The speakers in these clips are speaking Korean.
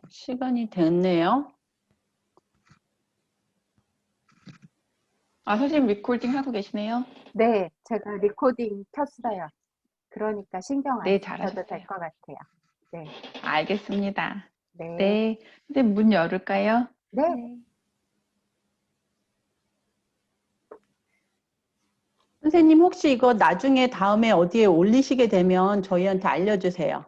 시간이 됐네요. 선생님 리코딩 하고 계시네요? 네, 제가 리코딩 켰어요. 그러니까 신경 안 네, 쓰셔도 될 잘하셨어요. 것 같아요. 네, 알겠습니다. 네, 네, 선생님 문 열을까요? 네. 선생님 혹시 이거 나중에 다음에 어디에 올리시게 되면 저희한테 알려주세요.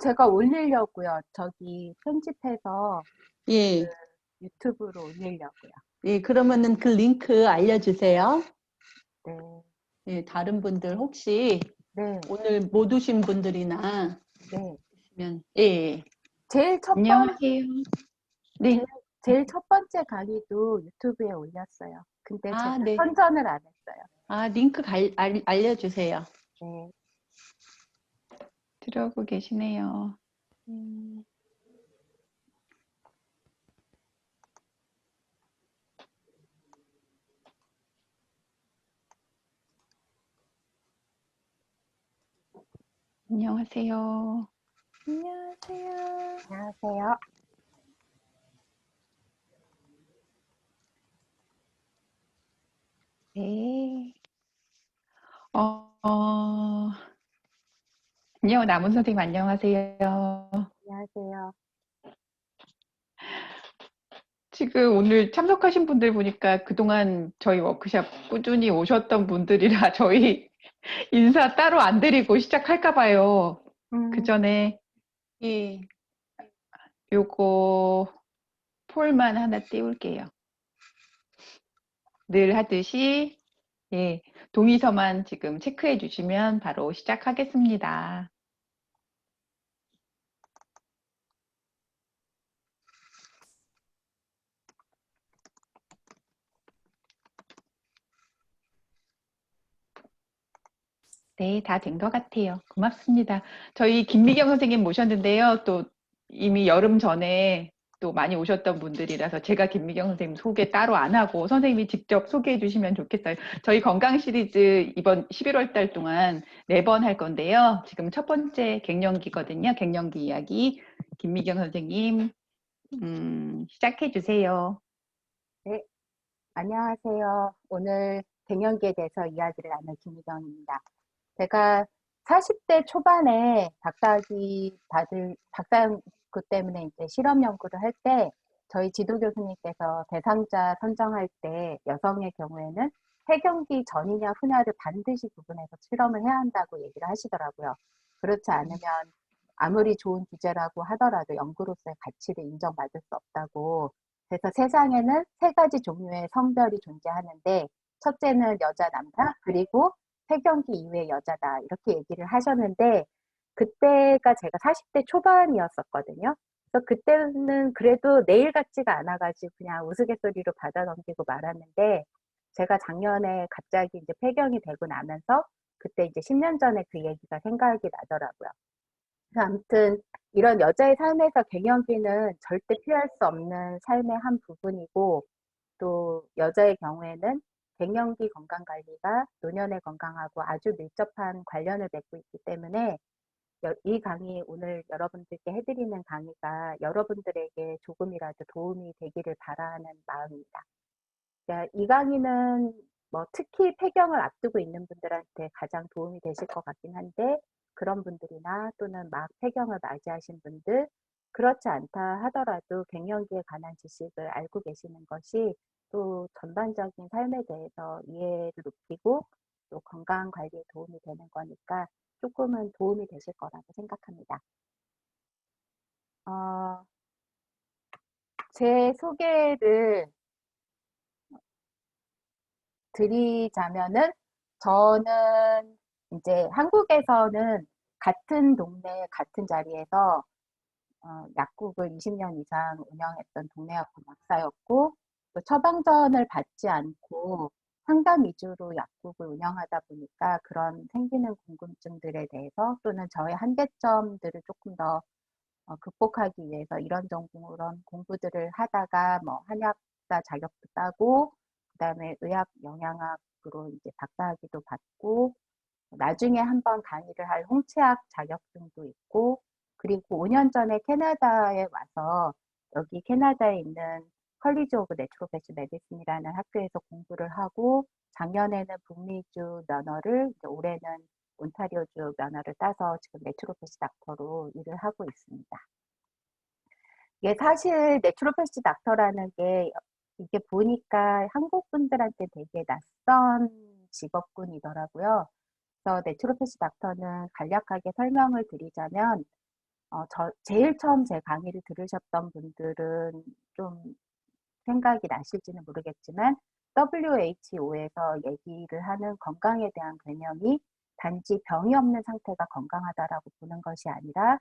제가 올리려고요. 저기 편집해서 예, 유튜브로 올리려고요. 예, 그러면은 그 링크 알려주세요. 네, 예, 다른 분들 혹시 네, 오늘 못 오신 분들이나 네. 있으면, 예, 예. 제일 첫 번, 안녕하세요. 제일, 네. 제일 첫 번째 강의도 유튜브에 올렸어요. 근데 제가 네. 선전을 안 했어요. 링크 알려주세요. 네, 들어오고 계시네요. 안녕하세요. 안녕하세요. 안녕하세요. 네. 남은 선생님 안녕하세요. 안녕하세요. 지금 오늘 참석하신 분들 보니까 그동안 저희 워크샵 꾸준히 오셨던 분들이라 저희 인사 따로 안 드리고 시작할까 봐요. 그 전에 이 요거 폴만 하나 띄울게요. 늘 하듯이 예, 동의서만 지금 체크해 주시면 바로 시작하겠습니다. 네, 다 된 것 같아요. 고맙습니다. 저희 김미경 선생님 모셨는데요. 또 이미 여름 전에 또 많이 오셨던 분들이라서 제가 김미경 선생님 소개 따로 안 하고 선생님이 직접 소개해 주시면 좋겠어요. 저희 건강 시리즈 이번 11월 달 동안 4번 할 건데요. 지금 첫 번째 갱년기거든요. 갱년기 이야기. 김미경 선생님, 시작해 주세요. 네, 안녕하세요. 오늘 갱년기에 대해서 이야기를 나눌 김희경입니다. 제가 40대 초반에 박사연구 때문에 이제 실험 연구를 할 때 저희 지도 교수님께서 대상자 선정할 때 여성의 경우에는 폐경기 전이냐 후냐를 반드시 구분해서 실험을 해야 한다고 얘기를 하시더라고요. 그렇지 않으면 아무리 좋은 주제라고 하더라도 연구로서의 가치를 인정받을 수 없다고. 그래서 세상에는 3가지 종류의 성별이 존재하는데 첫째는 여자, 남자, 그리고 폐경기 이후의 여자다. 이렇게 얘기를 하셨는데 그때가 제가 40대 초반이었었거든요. 그래서 그때는 그래도 내일 같지가 않아가지고 그냥 우스갯소리로 받아 넘기고 말았는데 제가 작년에 갑자기 이제 폐경이 되고 나면서 그때 이제 10년 전에 그 얘기가 생각이 나더라고요. 아무튼 이런 여자의 삶에서 갱년기는 절대 피할 수 없는 삶의 한 부분이고 또 여자의 경우에는 갱년기 건강관리가 노년의 건강하고 아주 밀접한 관련을 맺고 있기 때문에 이 강의 오늘 여러분들께 해드리는 강의가 여러분들에게 조금이라도 도움이 되기를 바라는 마음입니다. 이 강의는 뭐 특히 폐경을 앞두고 있는 분들한테 가장 도움이 되실 것 같긴 한데 그런 분들이나 또는 막 폐경을 맞이하신 분들 그렇지 않다 하더라도 갱년기에 관한 지식을 알고 계시는 것이 또 전반적인 삶에 대해서 이해를 높이고 또 건강 관리에 도움이 되는 거니까 조금은 도움이 되실 거라고 생각합니다. 제 소개를 드리자면은 저는 이제 한국에서는 같은 동네 같은 자리에서 약국을 20년 이상 운영했던 동네 약국 약사였고 또 처방전을 받지 않고 상담 위주로 약국을 운영하다 보니까 그런 생기는 궁금증들에 대해서 또는 저의 한계점들을 조금 더 극복하기 위해서 이런 공부들을 하다가 뭐 한의학사 자격도 따고 그다음에 의학 영양학으로 이제 박사학위도 받고 나중에 한번 강의를 할 홍채학 자격증도 있고 그리고 5년 전에 캐나다에 와서 여기 캐나다에 있는 컬리지 오브 내추로패시 메디슨이라는 학교에서 공부를 하고 작년에는 북미주 면허를 이제 올해는 온타리오주 면허를 따서 지금 내추로패시 닥터로 일을 하고 있습니다. 이게 사실 내추로패시 닥터라는 게 이게 보니까 한국 분들한테 되게 낯선 직업군이더라고요. 그래서 내추로패시 닥터는 간략하게 설명을 드리자면 제일 처음 제 강의를 들으셨던 분들은 좀 생각이 나실지는 모르겠지만 WHO에서 얘기를 하는 건강에 대한 개념이 단지 병이 없는 상태가 건강하다라고 보는 것이 아니라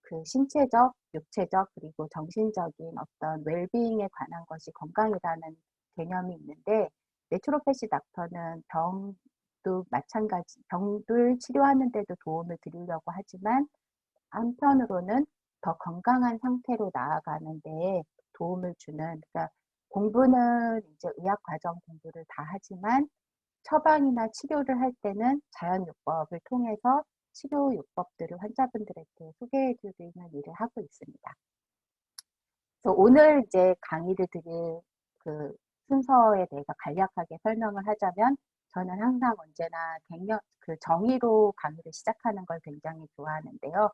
그 신체적, 육체적, 그리고 정신적인 어떤 웰비잉에 관한 것이 건강이라는 개념이 있는데 내추로패시 닥터는 병도 마찬가지, 병들 치료하는 데도 도움을 드리려고 하지만 한편으로는 더 건강한 상태로 나아가는 데 도움을 주는, 그러니까 공부는 이제 의학 과정 공부를 다 하지만 처방이나 치료를 할 때는 자연요법을 통해서 치료요법들을 환자분들에게 소개해 드리는 일을 하고 있습니다. 그래서 오늘 이제 강의를 드릴 그 순서에 대해서 간략하게 설명을 하자면 저는 항상 언제나 그 정의로 강의를 시작하는 걸 굉장히 좋아하는데요.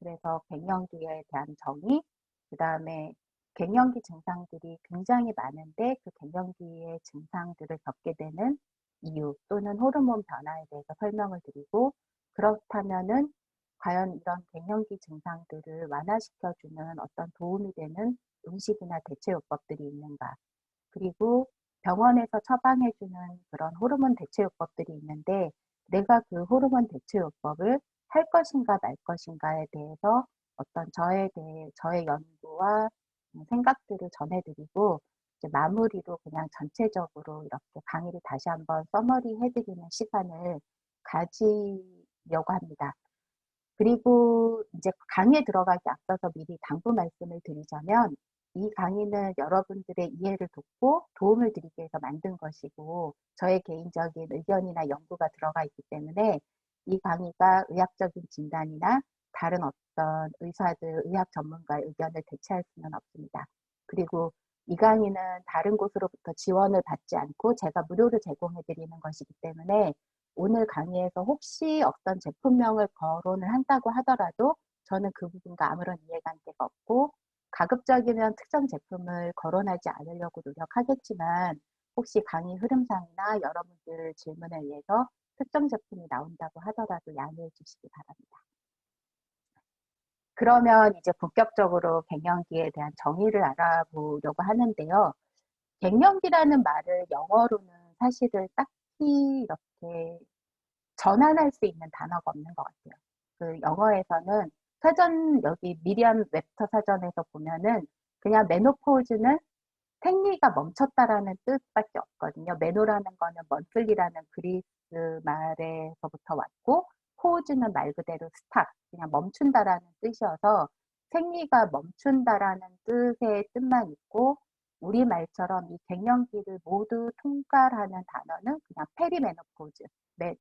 그래서 갱년기에 대한 정의, 그 다음에 갱년기 증상들이 굉장히 많은데 그 갱년기의 증상들을 겪게 되는 이유 또는 호르몬 변화에 대해서 설명을 드리고 그렇다면은 과연 이런 갱년기 증상들을 완화시켜주는 어떤 도움이 되는 음식이나 대체요법들이 있는가. 그리고 병원에서 처방해주는 그런 호르몬 대체요법들이 있는데 내가 그 호르몬 대체요법을 할 것인가 말 것인가에 대해서 어떤 저의 연구와 생각들을 전해드리고 이제 마무리로 그냥 전체적으로 이렇게 강의를 다시 한번 서머리 해드리는 시간을 가지려고 합니다. 그리고 이제 강의에 들어가기 앞서서 미리 당부 말씀을 드리자면 이 강의는 여러분들의 이해를 돕고 도움을 드리기 위해서 만든 것이고 저의 개인적인 의견이나 연구가 들어가 있기 때문에 이 강의가 의학적인 진단이나 다른 어떤 의사들, 의학 전문가의 의견을 대체할 수는 없습니다. 그리고 이 강의는 다른 곳으로부터 지원을 받지 않고 제가 무료로 제공해 드리는 것이기 때문에 오늘 강의에서 혹시 어떤 제품명을 거론을 한다고 하더라도 저는 그 부분과 아무런 이해관계가 없고 가급적이면 특정 제품을 거론하지 않으려고 노력하겠지만 혹시 강의 흐름상이나 여러분들 질문에 의해서 특정 제품이 나온다고 하더라도 양해해 주시기 바랍니다. 그러면 이제 본격적으로 갱년기에 대한 정의를 알아보려고 하는데요. 갱년기라는 말을 영어로는 사실은 딱히 이렇게 전환할 수 있는 단어가 없는 것 같아요. 그 영어에서는 여기 미리암 웹스터 사전에서 보면은 그냥 메노포즈는 생리가 멈췄다라는 뜻밖에 없거든요. 메노라는 거는 먼슬리라는 그리스 말에서부터 왔고 포즈는 말 그대로 스탑, 그냥 멈춘다라는 뜻이어서 생리가 멈춘다라는 뜻의 뜻만 있고 우리말처럼 이 갱년기를 모두 통괄하는 단어는 그냥 페리메노포즈,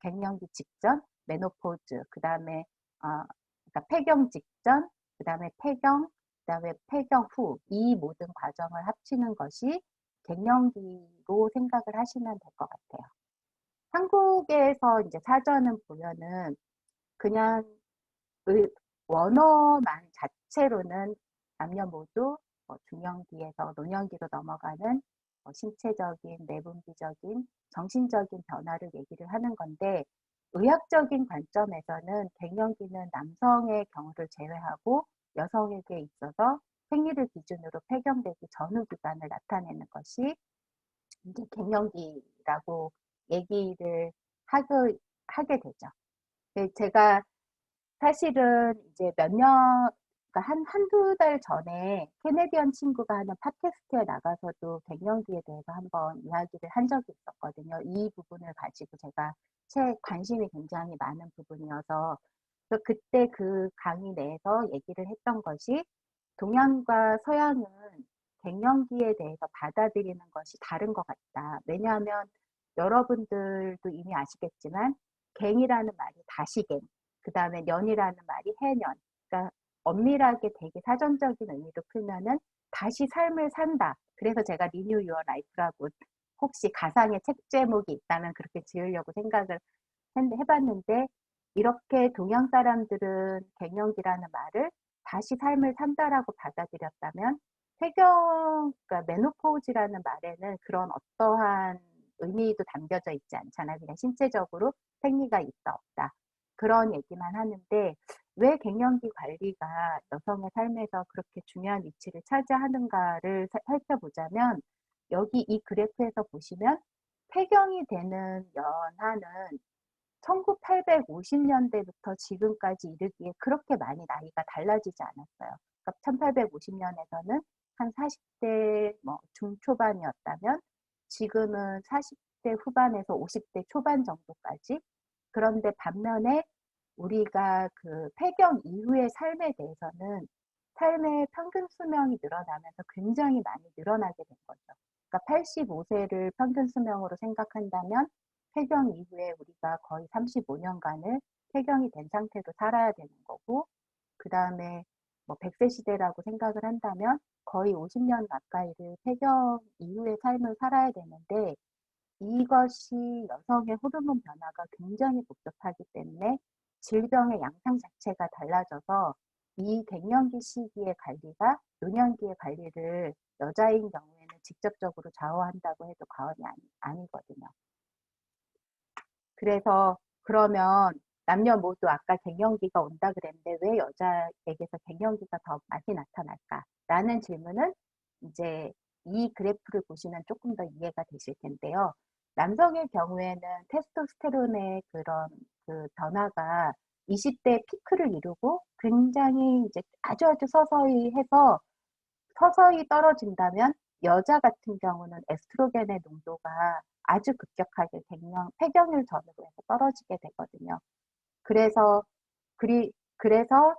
갱년기 직전, 메노포즈, 그 다음에 그러니까 폐경 직전, 그 다음에 폐경, 그다음에 폐경 후 이 모든 과정을 합치는 것이 갱년기로 생각을 하시면 될 것 같아요. 한국에서 이제 사전을 보면은 그냥 원어만 자체로는 남녀 모두 중년기에서 노년기로 넘어가는 신체적인, 내분비적인, 정신적인 변화를 얘기를 하는 건데 의학적인 관점에서는 갱년기는 남성의 경우를 제외하고 여성에게 있어서 생리를 기준으로 폐경되기 전후 기간을 나타내는 것이 이제 갱년기라고 얘기를 하게 되죠. 제가 사실은 이제 그러니까 한두 달 전에 캐네디언 친구가 하는 팟캐스트에 나가서도 갱년기에 대해서 한번 이야기를 한 적이 있었거든요. 이 부분을 가지고 제가 관심이 굉장히 많은 부분이어서 그래서 그때 그 강의 내에서 얘기를 했던 것이 동양과 서양은 갱년기에 대해서 받아들이는 것이 다른 것 같다. 왜냐하면 여러분들도 이미 아시겠지만 갱이라는 말이 다시갱, 그 다음에 년이라는 말이 해년. 그러니까 엄밀하게 되게 사전적인 의미로 풀면은 다시 삶을 산다. 그래서 제가 Renew Your Life라고 혹시 가상의 책 제목이 있다면 그렇게 지으려고 생각을 해봤는데 이렇게 동양 사람들은 갱년기라는 말을 다시 삶을 산다라고 받아들였다면 그러니까 메노포즈라는 말에는 그런 어떠한 의미도 담겨져 있지 않잖아요. 그냥 신체적으로 생리가 있다 없다 그런 얘기만 하는데 왜 갱년기 관리가 여성의 삶에서 그렇게 중요한 위치를 차지하는가를 살펴보자면 여기 이 그래프에서 보시면 폐경이 되는 연하는 1950년대부터 지금까지 이르기에 그렇게 많이 나이가 달라지지 않았어요. 그러니까 1850년에서는 한 40대 뭐 중초반이었다면 지금은 40대 후반에서 50대 초반 정도까지. 그런데 반면에 우리가 그 폐경 이후의 삶에 대해서는 삶의 평균 수명이 늘어나면서 굉장히 많이 늘어나게 된 거죠. 그러니까 85세를 평균 수명으로 생각한다면 폐경 이후에 우리가 거의 35년간을 폐경이 된 상태로 살아야 되는 거고, 그 다음에 뭐 100세 시대라고 생각을 한다면 거의 50년 가까이를 폐경 이후의 삶을 살아야 되는데 이것이 여성의 호르몬 변화가 굉장히 복잡하기 때문에 질병의 양상 자체가 달라져서 이 갱년기 시기의 관리가 노년기의 관리를 여자인 경우에는 직접적으로 좌우한다고 해도 과언이 아니거든요. 그래서 그러면 남녀 모두 아까 갱년기가 온다 그랬는데 왜 여자에게서 갱년기가 더 많이 나타날까라는 질문은 이제 이 그래프를 보시면 조금 더 이해가 되실 텐데요. 남성의 경우에는 테스토스테론의 그런 그 변화가 20대 피크를 이루고 굉장히 이제 아주 서서히 해서 서서히 떨어진다면 여자 같은 경우는 에스트로겐의 농도가 아주 급격하게 폐경을 전후로 해서 떨어지게 되거든요. 그래서 그래서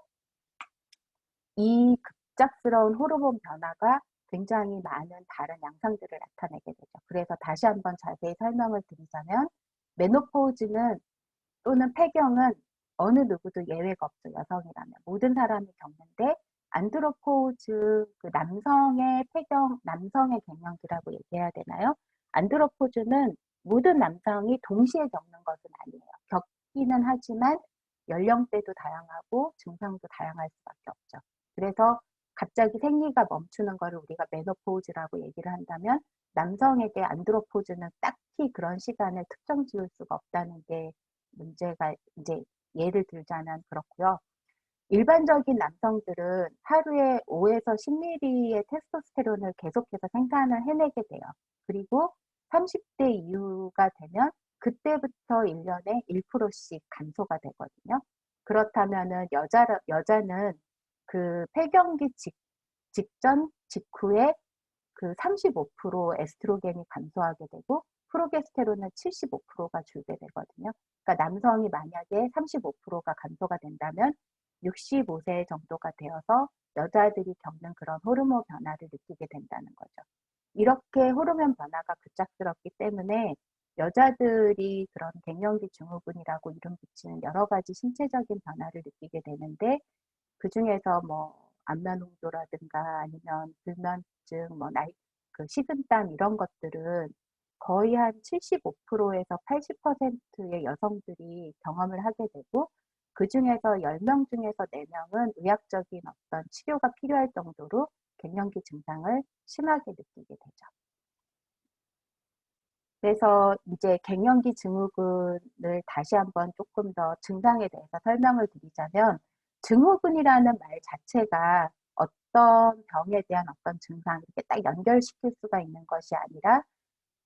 이 급작스러운 호르몬 변화가 굉장히 많은 다른 양상들을 나타내게 되죠. 그래서 다시 한번 자세히 설명을 드리자면 메노포즈는 또는 폐경은 어느 누구도 예외가 없죠. 여성이라면 모든 사람이 겪는데 안드로포즈 그 남성의 갱년기라고 얘기해야 되나요? 안드로포즈는 모든 남성이 동시에 겪는 것은 아니에요. 겪기는 하지만 연령대도 다양하고 증상도 다양할 수밖에 없죠. 그래서 갑자기 생리가 멈추는 것을 우리가 메노포즈라고 얘기를 한다면 남성에게 안드로포즈는 딱히 그런 시간을 특정 지을 수가 없다는 게 문제가 이제 예를 들자면 그렇고요. 일반적인 남성들은 하루에 5에서 10ml의 테스토스테론을 계속해서 생산을 해내게 돼요. 그리고 30대 이후가 되면 그때부터 1년에 1%씩 감소가 되거든요. 그렇다면은 여자는 그 폐경기 직전, 직후에 그 35% 에스트로겐이 감소하게 되고 프로게스테론은 75%가 줄게 되거든요. 그러니까 남성이 만약에 35%가 감소가 된다면 65세 정도가 되어서 여자들이 겪는 그런 호르몬 변화를 느끼게 된다는 거죠. 이렇게 호르몬 변화가 급작스럽기 때문에 여자들이 그런 갱년기 증후군이라고 이름 붙이는 여러 가지 신체적인 변화를 느끼게 되는데 그 중에서 뭐 안면 홍조라든가 아니면 불면증, 뭐 그 식은땀 이런 것들은 거의 한 75%에서 80%의 여성들이 경험을 하게 되고 그 중에서 10명 중에서 4명은 의학적인 어떤 치료가 필요할 정도로 갱년기 증상을 심하게 느끼게 되죠. 그래서 이제 갱년기 증후군을 다시 한번 조금 더 증상에 대해서 설명을 드리자면 증후군이라는 말 자체가 어떤 병에 대한 어떤 증상 이렇게 딱 연결시킬 수가 있는 것이 아니라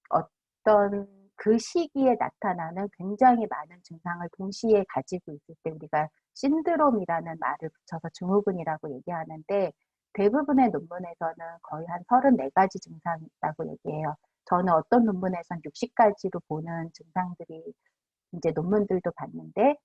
어떤 그 시기에 나타나는 굉장히 많은 증상을 동시에 가지고 있을 때 우리가 신드롬이라는 말을 붙여서 증후군이라고 얘기하는데 대부분의 논문에서는 거의 한 34가지 증상이 있다고 얘기해요. 저는 어떤 논문에선 60가지로 보는 증상들이 이제 논문들도 봤는데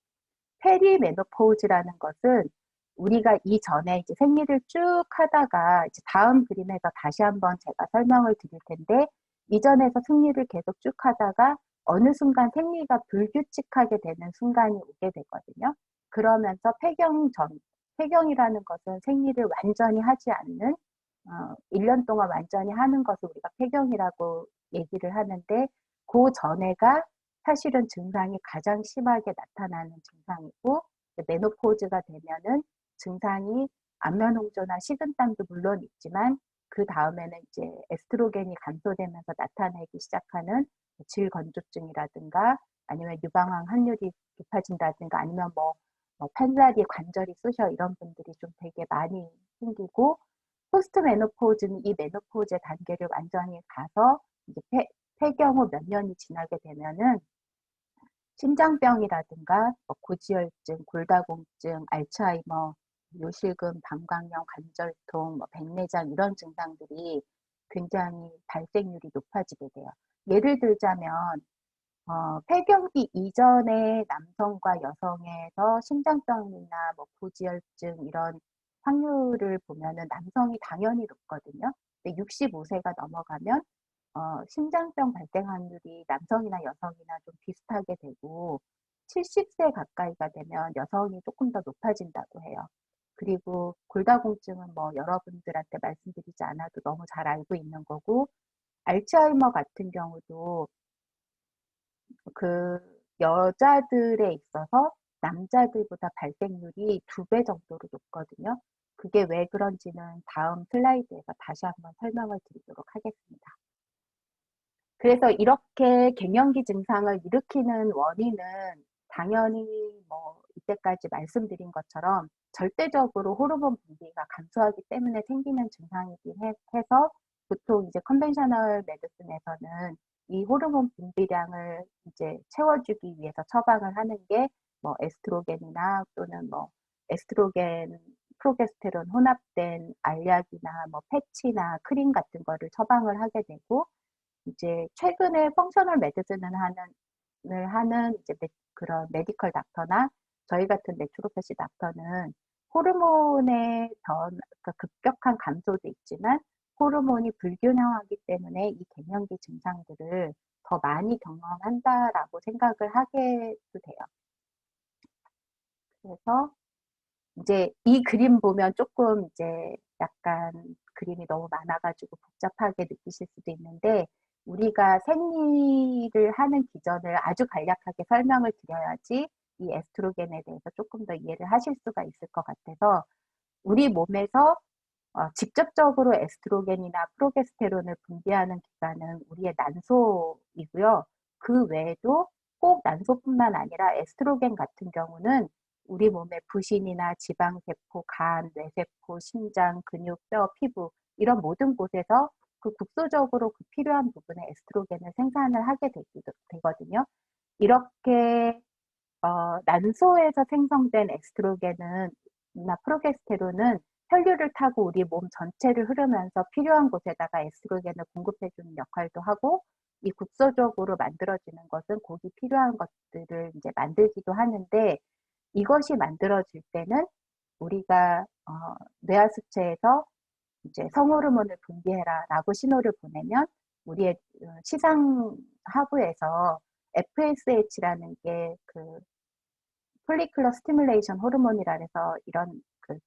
페리메노포즈라는 것은 우리가 이전에 이제 생리를 쭉 하다가 이제 다음 그림에서 다시 한번 제가 설명을 드릴 텐데 이전에서 생리를 계속 쭉 하다가 어느 순간 생리가 불규칙하게 되는 순간이 오게 되거든요. 그러면서 폐경이라는 것은 생리를 완전히 하지 않는 1년 동안 완전히 하는 것을 우리가 폐경이라고 얘기를 하는데 그 전에가 사실은 증상이 가장 심하게 나타나는 증상이고 메노포즈가 되면은 증상이 안면홍조나 식은땀도 물론 있지만 그 다음에는 이제 에스트로겐이 감소되면서 나타나기 시작하는 질건조증이라든가 아니면 유방암 확률이 높아진다든가 아니면 뭐 판사리 관절이 쑤셔 이런 분들이 좀 되게 많이 생기고 포스트 메노포즈는 이 메노포즈의 단계를 완전히 가서 이제 폐경 후 몇 년이 지나게 되면은 심장병이라든가 고지혈증, 골다공증, 알츠하이머, 요실금, 방광염, 관절통, 백내장 이런 증상들이 굉장히 발생률이 높아지게 돼요. 예를 들자면 폐경기 이전에 남성과 여성에서 심장병이나 고지혈증 이런 확률을 보면은 남성이 당연히 높거든요. 근데 65세가 넘어가면 심장병 발생 확률이 남성이나 여성이나 좀 비슷하게 되고 70세 가까이가 되면 여성이 조금 더 높아진다고 해요. 그리고 골다공증은 여러분들한테 말씀드리지 않아도 너무 잘 알고 있는 거고 알츠하이머 같은 경우도 그 여자들에 있어서 남자들보다 발생률이 2배 정도로 높거든요. 그게 왜 그런지는 다음 슬라이드에서 다시 한번 설명을 드리도록 하겠습니다. 그래서 이렇게 갱년기 증상을 일으키는 원인은 당연히 이때까지 말씀드린 것처럼 절대적으로 호르몬 분비가 감소하기 때문에 생기는 증상이긴 해서 보통 이제 컨벤셔널 메디슨에서는 이 호르몬 분비량을 이제 채워주기 위해서 처방을 하는 게 에스트로겐이나 또는 에스트로겐, 프로게스테론 혼합된 알약이나 패치나 크림 같은 거를 처방을 하게 되고 이제 최근에 펑셔널 메디슨을 하는 이제 그런 메디컬 닥터나 저희 같은 내추로패시 닥터는 호르몬의 그러니까 급격한 감소도 있지만 호르몬이 불균형하기 때문에 이 갱년기 증상들을 더 많이 경험한다라고 생각을 하게도 돼요. 그래서 이제 이 그림 보면 조금 이제 약간 그림이 너무 많아가지고 복잡하게 느끼실 수도 있는데 우리가 생리를 하는 기전을 아주 간략하게 설명을 드려야지 이 에스트로겐에 대해서 조금 더 이해를 하실 수가 있을 것 같아서 우리 몸에서 직접적으로 에스트로겐이나 프로게스테론을 분비하는 기관은 우리의 난소이고요. 그 외에도 꼭 난소뿐만 아니라 에스트로겐 같은 경우는 우리 몸의 부신이나 지방세포, 간, 뇌세포, 심장, 근육, 뼈, 피부 이런 모든 곳에서 그 국소적으로 그 필요한 부분의 에스트로겐을 생산을 하게 되거든요. 이렇게 난소에서 생성된 에스트로겐은 나 프로게스테론은 혈류를 타고 우리 몸 전체를 흐르면서 필요한 곳에다가 에스트로겐을 공급해주는 역할도 하고 이 국소적으로 만들어지는 것은 고기 필요한 것들을 이제 만들기도 하는데 이것이 만들어질 때는 우리가 뇌하수체에서 이제 성호르몬을 분비해라라고 신호를 보내면 우리의 시상 하부에서 FSH라는 게 그 폴리클러 스티뮬레이션 호르몬이라 해서 이런 그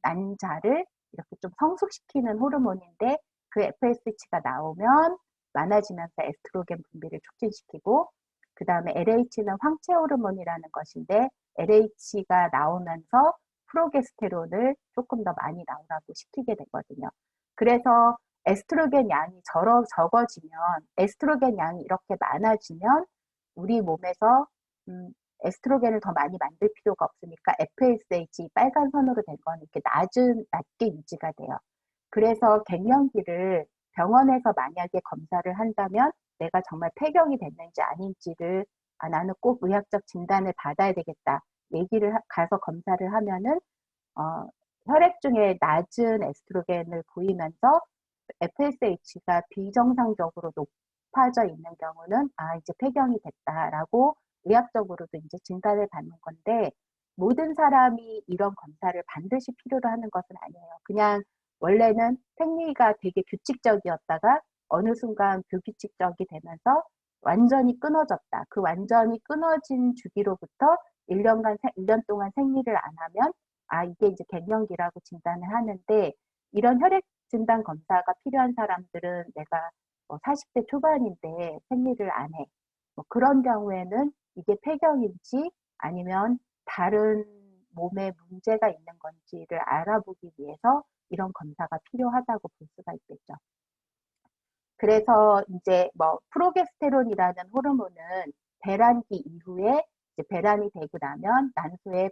난자를 이렇게 좀 성숙시키는 호르몬인데 그 FSH가 나오면 많아지면서 에스트로겐 분비를 촉진시키고 그 다음에 LH는 황체 호르몬이라는 것인데 LH가 나오면서 프로게스테론을 조금 더 많이 나오라고 시키게 되거든요. 그래서 에스트로겐 양이 적어지면 에스트로겐 양이 이렇게 많아지면 우리 몸에서 에스트로겐을 더 많이 만들 필요가 없으니까 FSH 빨간 선으로 된 건 이렇게 낮게 유지가 돼요. 그래서 갱년기를 병원에서 만약에 검사를 한다면 내가 정말 폐경이 됐는지 아닌지를 나는 꼭 의학적 진단을 받아야 되겠다. 얘기를 가서 검사를 하면은 혈액 중에 낮은 에스트로겐을 보이면서 FSH가 비정상적으로 높아져 있는 경우는 이제 폐경이 됐다라고 의학적으로도 이제 진단을 받는 건데 모든 사람이 이런 검사를 반드시 필요로 하는 것은 아니에요. 그냥 원래는 생리가 되게 규칙적이었다가 어느 순간 불규칙적이 되면서 완전히 끊어졌다. 그 완전히 끊어진 주기로부터 1년 동안 생리를 안 하면 이게 이제 갱년기라고 진단을 하는데 이런 혈액 진단 검사가 필요한 사람들은 내가 뭐 40대 초반인데 생리를 안 해. 뭐 그런 경우에는 이게 폐경인지 아니면 다른 몸에 문제가 있는 건지를 알아보기 위해서 이런 검사가 필요하다고 볼 수가 있겠죠. 그래서 이제 뭐 프로게스테론이라는 호르몬은 배란기 이후에 이제 배란이 되고 나면 난소에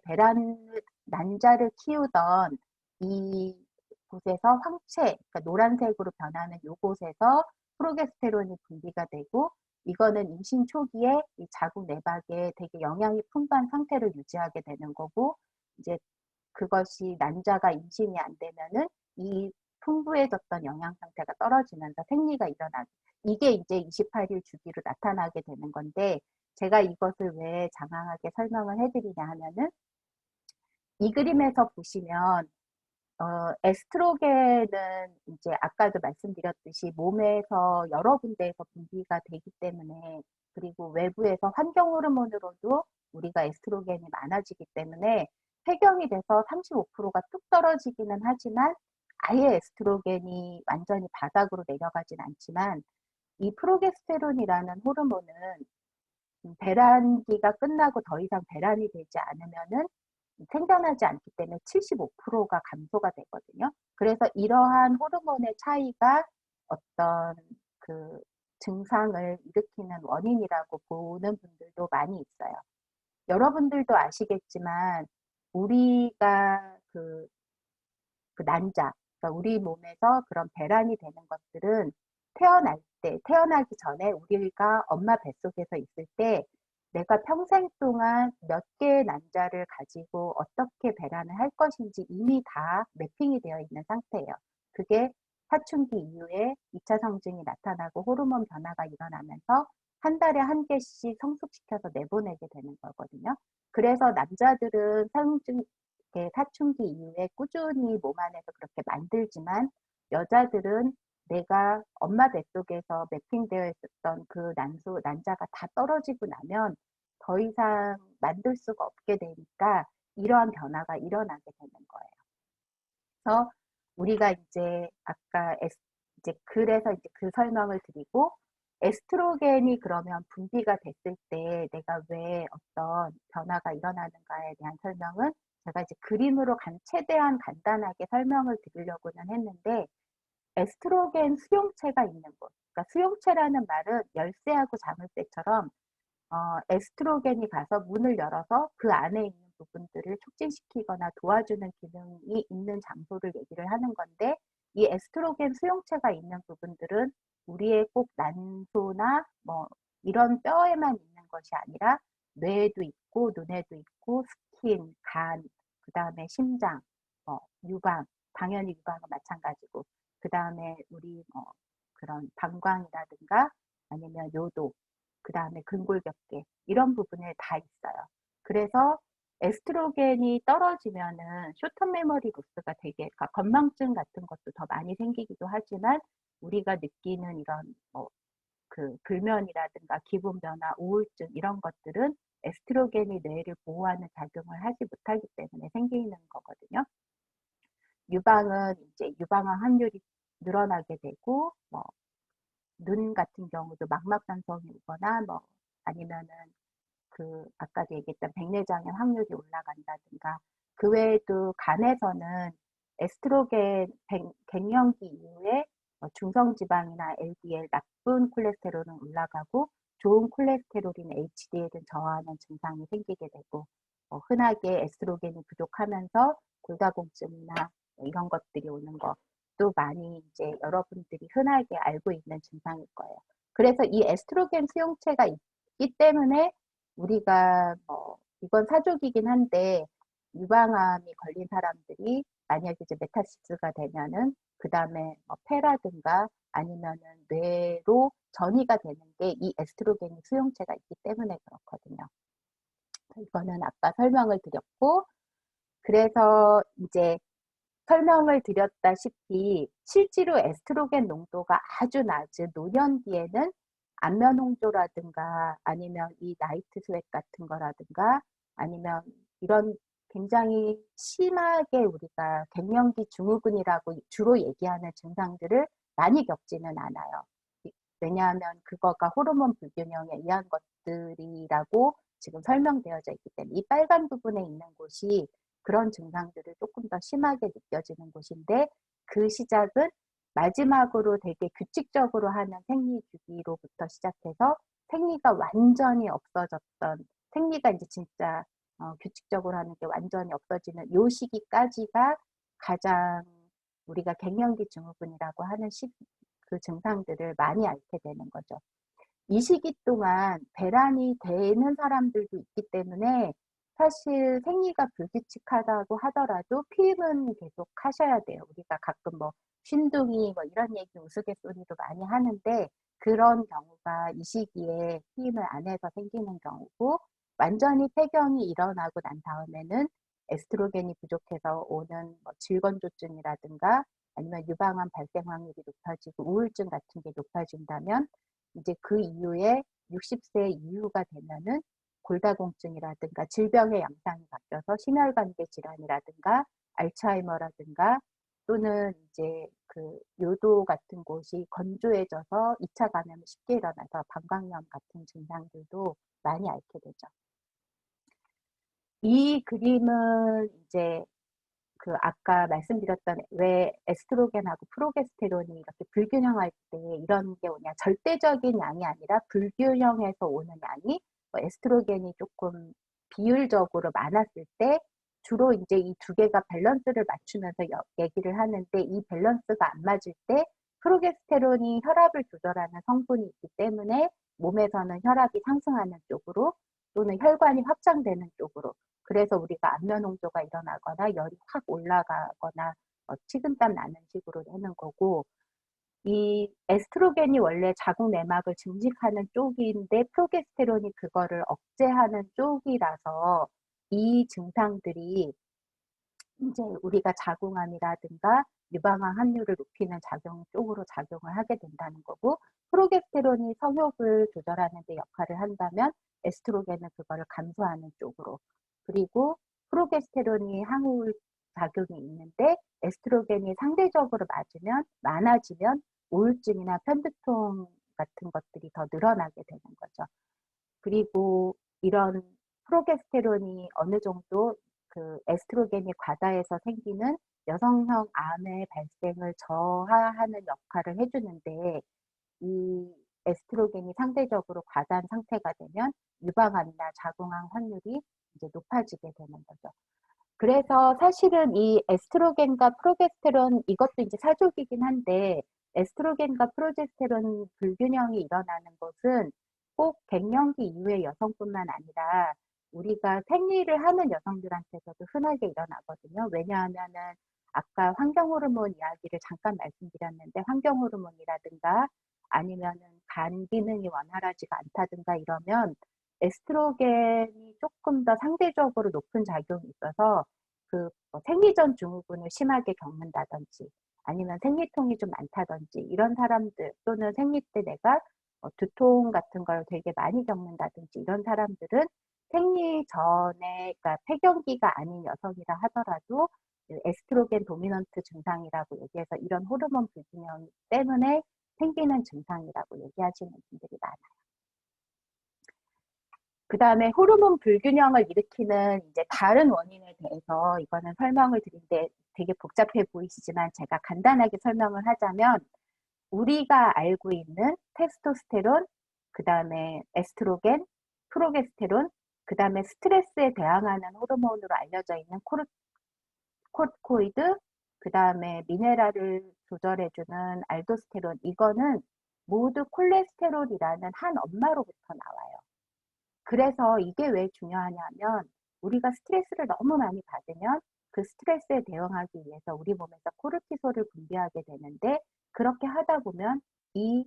난자를 키우던 이 곳에서 황체, 그러니까 노란색으로 변하는 요곳에서 프로게스테론이 분비가 되고 이거는 임신 초기에 이 자궁 내박에 되게 영양이 풍부한 상태를 유지하게 되는 거고 이제 그것이 난자가 임신이 안 되면은 이 풍부해졌던 영양 상태가 떨어지면서 생리가 일어나고 이게 이제 28일 주기로 나타나게 되는 건데 제가 이것을 왜 장황하게 설명을 해드리냐 하면은 이 그림에서 보시면 에스트로겐은 이제 아까도 말씀드렸듯이 몸에서 여러 군데에서 분비가 되기 때문에 그리고 외부에서 환경 호르몬으로도 우리가 에스트로겐이 많아지기 때문에 폐경이 돼서 35%가 뚝 떨어지기는 하지만 아예 에스트로겐이 완전히 바닥으로 내려가진 않지만 이 프로게스테론이라는 호르몬은 배란기가 끝나고 더 이상 배란이 되지 않으면은 생겨나지 않기 때문에 75%가 감소가 되거든요. 그래서 이러한 호르몬의 차이가 어떤 그 증상을 일으키는 원인이라고 보는 분들도 많이 있어요. 여러분들도 아시겠지만 우리가 그 난자, 그러니까 우리 몸에서 그런 배란이 되는 것들은 태어나기 전에 우리가 엄마 뱃속에서 있을 때 내가 평생 동안 몇 개의 난자를 가지고 어떻게 배란을 할 것인지 이미 다 매핑이 되어 있는 상태예요. 그게 사춘기 이후에 2차 성징이 나타나고 호르몬 변화가 일어나면서 한 달에 한 개씩 성숙시켜서 내보내게 되는 거거든요. 그래서 남자들은 사춘기 이후에 꾸준히 몸 안에서 그렇게 만들지만 여자들은 내가 엄마 뱃속에서 매핑되어 있었던 그 난자가 다 떨어지고 나면 더 이상 만들 수가 없게 되니까 이러한 변화가 일어나게 되는 거예요. 그래서 우리가 이제 아까 그래서 이제 그 설명을 드리고 에스트로겐이 그러면 분비가 됐을 때 내가 왜 어떤 변화가 일어나는가에 대한 설명은 제가 이제 그림으로 최대한 간단하게 설명을 드리려고는 했는데 에스트로겐 수용체가 있는 곳. 그러니까 수용체라는 말은 열쇠하고 자물쇠처럼 에스트로겐이 가서 문을 열어서 그 안에 있는 부분들을 촉진시키거나 도와주는 기능이 있는 장소를 얘기를 하는 건데 이 에스트로겐 수용체가 있는 부분들은 우리의 꼭 난소나 뭐 이런 뼈에만 있는 것이 아니라 뇌에도 있고 눈에도 있고 스킨, 간, 그 다음에 심장, 유방, 당연히 유방은 마찬가지고 그 다음에 우리 그런 방광이라든가 아니면 요도 그 다음에 근골격계 이런 부분에 다 있어요. 그래서 에스트로겐이 떨어지면은 쇼텀 메모리 로스가 되게 그러니까 건망증 같은 것도 더 많이 생기기도 하지만 우리가 느끼는 이런 그 불면이라든가 기분 변화, 우울증 이런 것들은 에스트로겐이 뇌를 보호하는 작용을 하지 못하기 때문에 생기는 거거든요. 유방은 이제 유방암 확률이 늘어나게 되고 눈 같은 경우도 망막단성이 오거나 아니면은 아까도 얘기했던 백내장의 확률이 올라간다든가 그 외에도 간에서는 에스트로겐 갱년기 이후에 중성지방이나 LDL 나쁜 콜레스테롤은 올라가고 좋은 콜레스테롤인 HDL은 저하하는 증상이 생기게 되고 흔하게 에스트로겐이 부족하면서 골다공증이나 이런 것들이 오는 것도 많이 이제 여러분들이 흔하게 알고 있는 증상일 거예요. 그래서 이 에스트로겐 수용체가 있기 때문에 우리가 이건 사족이긴 한데 유방암이 걸린 사람들이 만약에 이제 메타시스가 되면은 그 다음에 폐라든가 아니면은 뇌로 전이가 되는 게 이 에스트로겐이 수용체가 있기 때문에 그렇거든요. 이거는 아까 설명을 드렸고 그래서 이제 설명을 드렸다시피 실제로 에스트로겐 농도가 아주 낮은 노년기에는 안면 홍조라든가 아니면 이 나이트 스웨트 같은 거라든가 아니면 이런 굉장히 심하게 우리가 갱년기 증후군이라고 주로 얘기하는 증상들을 많이 겪지는 않아요. 왜냐하면 그거가 호르몬 불균형에 의한 것들이라고 지금 설명되어져 있기 때문에 이 빨간 부분에 있는 곳이 그런 증상들을 조금 더 심하게 느껴지는 곳인데 그 시작은 마지막으로 되게 규칙적으로 하는 생리 주기로부터 시작해서 생리가 완전히 없어졌던 생리가 이제 진짜 규칙적으로 하는 게 완전히 없어지는 요 시기까지가 가장 우리가 갱년기 증후군이라고 하는 그 증상들을 많이 앓게 되는 거죠. 이 시기 동안 배란이 되는 사람들도 있기 때문에 사실 생리가 불규칙하다고 하더라도 피임은 계속 하셔야 돼요. 우리가 가끔 뭐 쉰둥이 뭐 이런 얘기 우스갯소리도 많이 하는데 그런 경우가 이 시기에 피임을 안 해서 생기는 경우고 완전히 폐경이 일어나고 난 다음에는 에스트로겐이 부족해서 오는 뭐 질건조증이라든가 아니면 유방암 발생 확률이 높아지고 우울증 같은 게 높아진다면 이제 그 이후에 60세 이후가 되면은 골다공증이라든가 질병의 양상이 바뀌어서 심혈관계 질환이라든가 알츠하이머라든가 또는 이제 그 요도 같은 곳이 건조해져서 2차 감염이 쉽게 일어나서 방광염 같은 증상들도 많이 앓게 되죠. 이 그림은 이제 그 아까 말씀드렸던 왜 에스트로겐하고 프로게스테론이 이렇게 불균형할 때 이런 게 오냐 절대적인 양이 아니라 불균형해서 오는 양이 뭐 에스트로겐이 조금 비율적으로 많았을 때 주로 이제 이 두 개가 밸런스를 맞추면서 얘기를 하는데 이 밸런스가 안 맞을 때 프로게스테론이 혈압을 조절하는 성분이 있기 때문에 몸에서는 혈압이 상승하는 쪽으로 또는 혈관이 확장되는 쪽으로 그래서 우리가 암면 홍조가 일어나거나 열이 확 올라가거나 식은땀 나는 식으로 되는 거고 이 에스트로겐이 원래 자궁 내막을 증식하는 쪽인데 프로게스테론이 그거를 억제하는 쪽이라서 이 증상들이 이제 우리가 자궁암이라든가 유방암 함유를 높이는 작용 쪽으로 작용을 하게 된다는 거고 프로게스테론이 성욕을 조절하는 데 역할을 한다면 에스트로겐은 그거를 감소하는 쪽으로 그리고 프로게스테론이 항우울 작용이 있는데 에스트로겐이 상대적으로 많아지면 우울증이나 편두통 같은 것들이 더 늘어나게 되는 거죠. 그리고 이런 프로게스테론이 어느 정도 그 에스트로겐이 과다해서 생기는 여성형 암의 발생을 저하하는 역할을 해주는데 이 에스트로겐이 상대적으로 과다한 상태가 되면 유방암이나 자궁암 확률이 이제 높아지게 되는 거죠. 그래서 사실은 이 에스트로겐과 프로게스테론 이것도 이제 사족이긴 한데 에스트로겐과 프로제스테론 불균형이 일어나는 것은 꼭 갱년기 이후의 여성뿐만 아니라 우리가 생리를 하는 여성들한테서도 흔하게 일어나거든요. 왜냐하면은 아까 환경호르몬 이야기를 잠깐 말씀드렸는데 환경호르몬이라든가 아니면은 간 기능이 원활하지가 않다든가 이러면 에스트로겐이 조금 더 상대적으로 높은 작용이 있어서 그 생리전 증후군을 심하게 겪는다든지 아니면 생리통이 좀 많다든지 이런 사람들 또는 생리 때 내가 두통 같은 걸 되게 많이 겪는다든지 이런 사람들은 생리 전에 그러니까 폐경기가 아닌 여성이라 하더라도 에스트로겐 도미넌트 증상이라고 얘기해서 이런 호르몬 불균형 때문에 생기는 증상이라고 얘기하시는 분들이 많아요. 그 다음에 호르몬 불균형을 일으키는 이제 다른 원인에 대해서 이거는 설명을 드린데 되게 복잡해 보이시지만 제가 간단하게 설명을 하자면 우리가 알고 있는 테스토스테론, 그 다음에 에스트로겐, 프로게스테론, 그 다음에 스트레스에 대항하는 호르몬으로 알려져 있는 코르코이드, 그 다음에 미네랄을 조절해주는 알도스테론 이거는 모두 콜레스테롤이라는 한 엄마로부터 나와요. 그래서 이게 왜 중요하냐면 우리가 스트레스를 너무 많이 받으면 그 스트레스에 대응하기 위해서 우리 몸에서 코르티솔을 분비하게 되는데 그렇게 하다 보면 이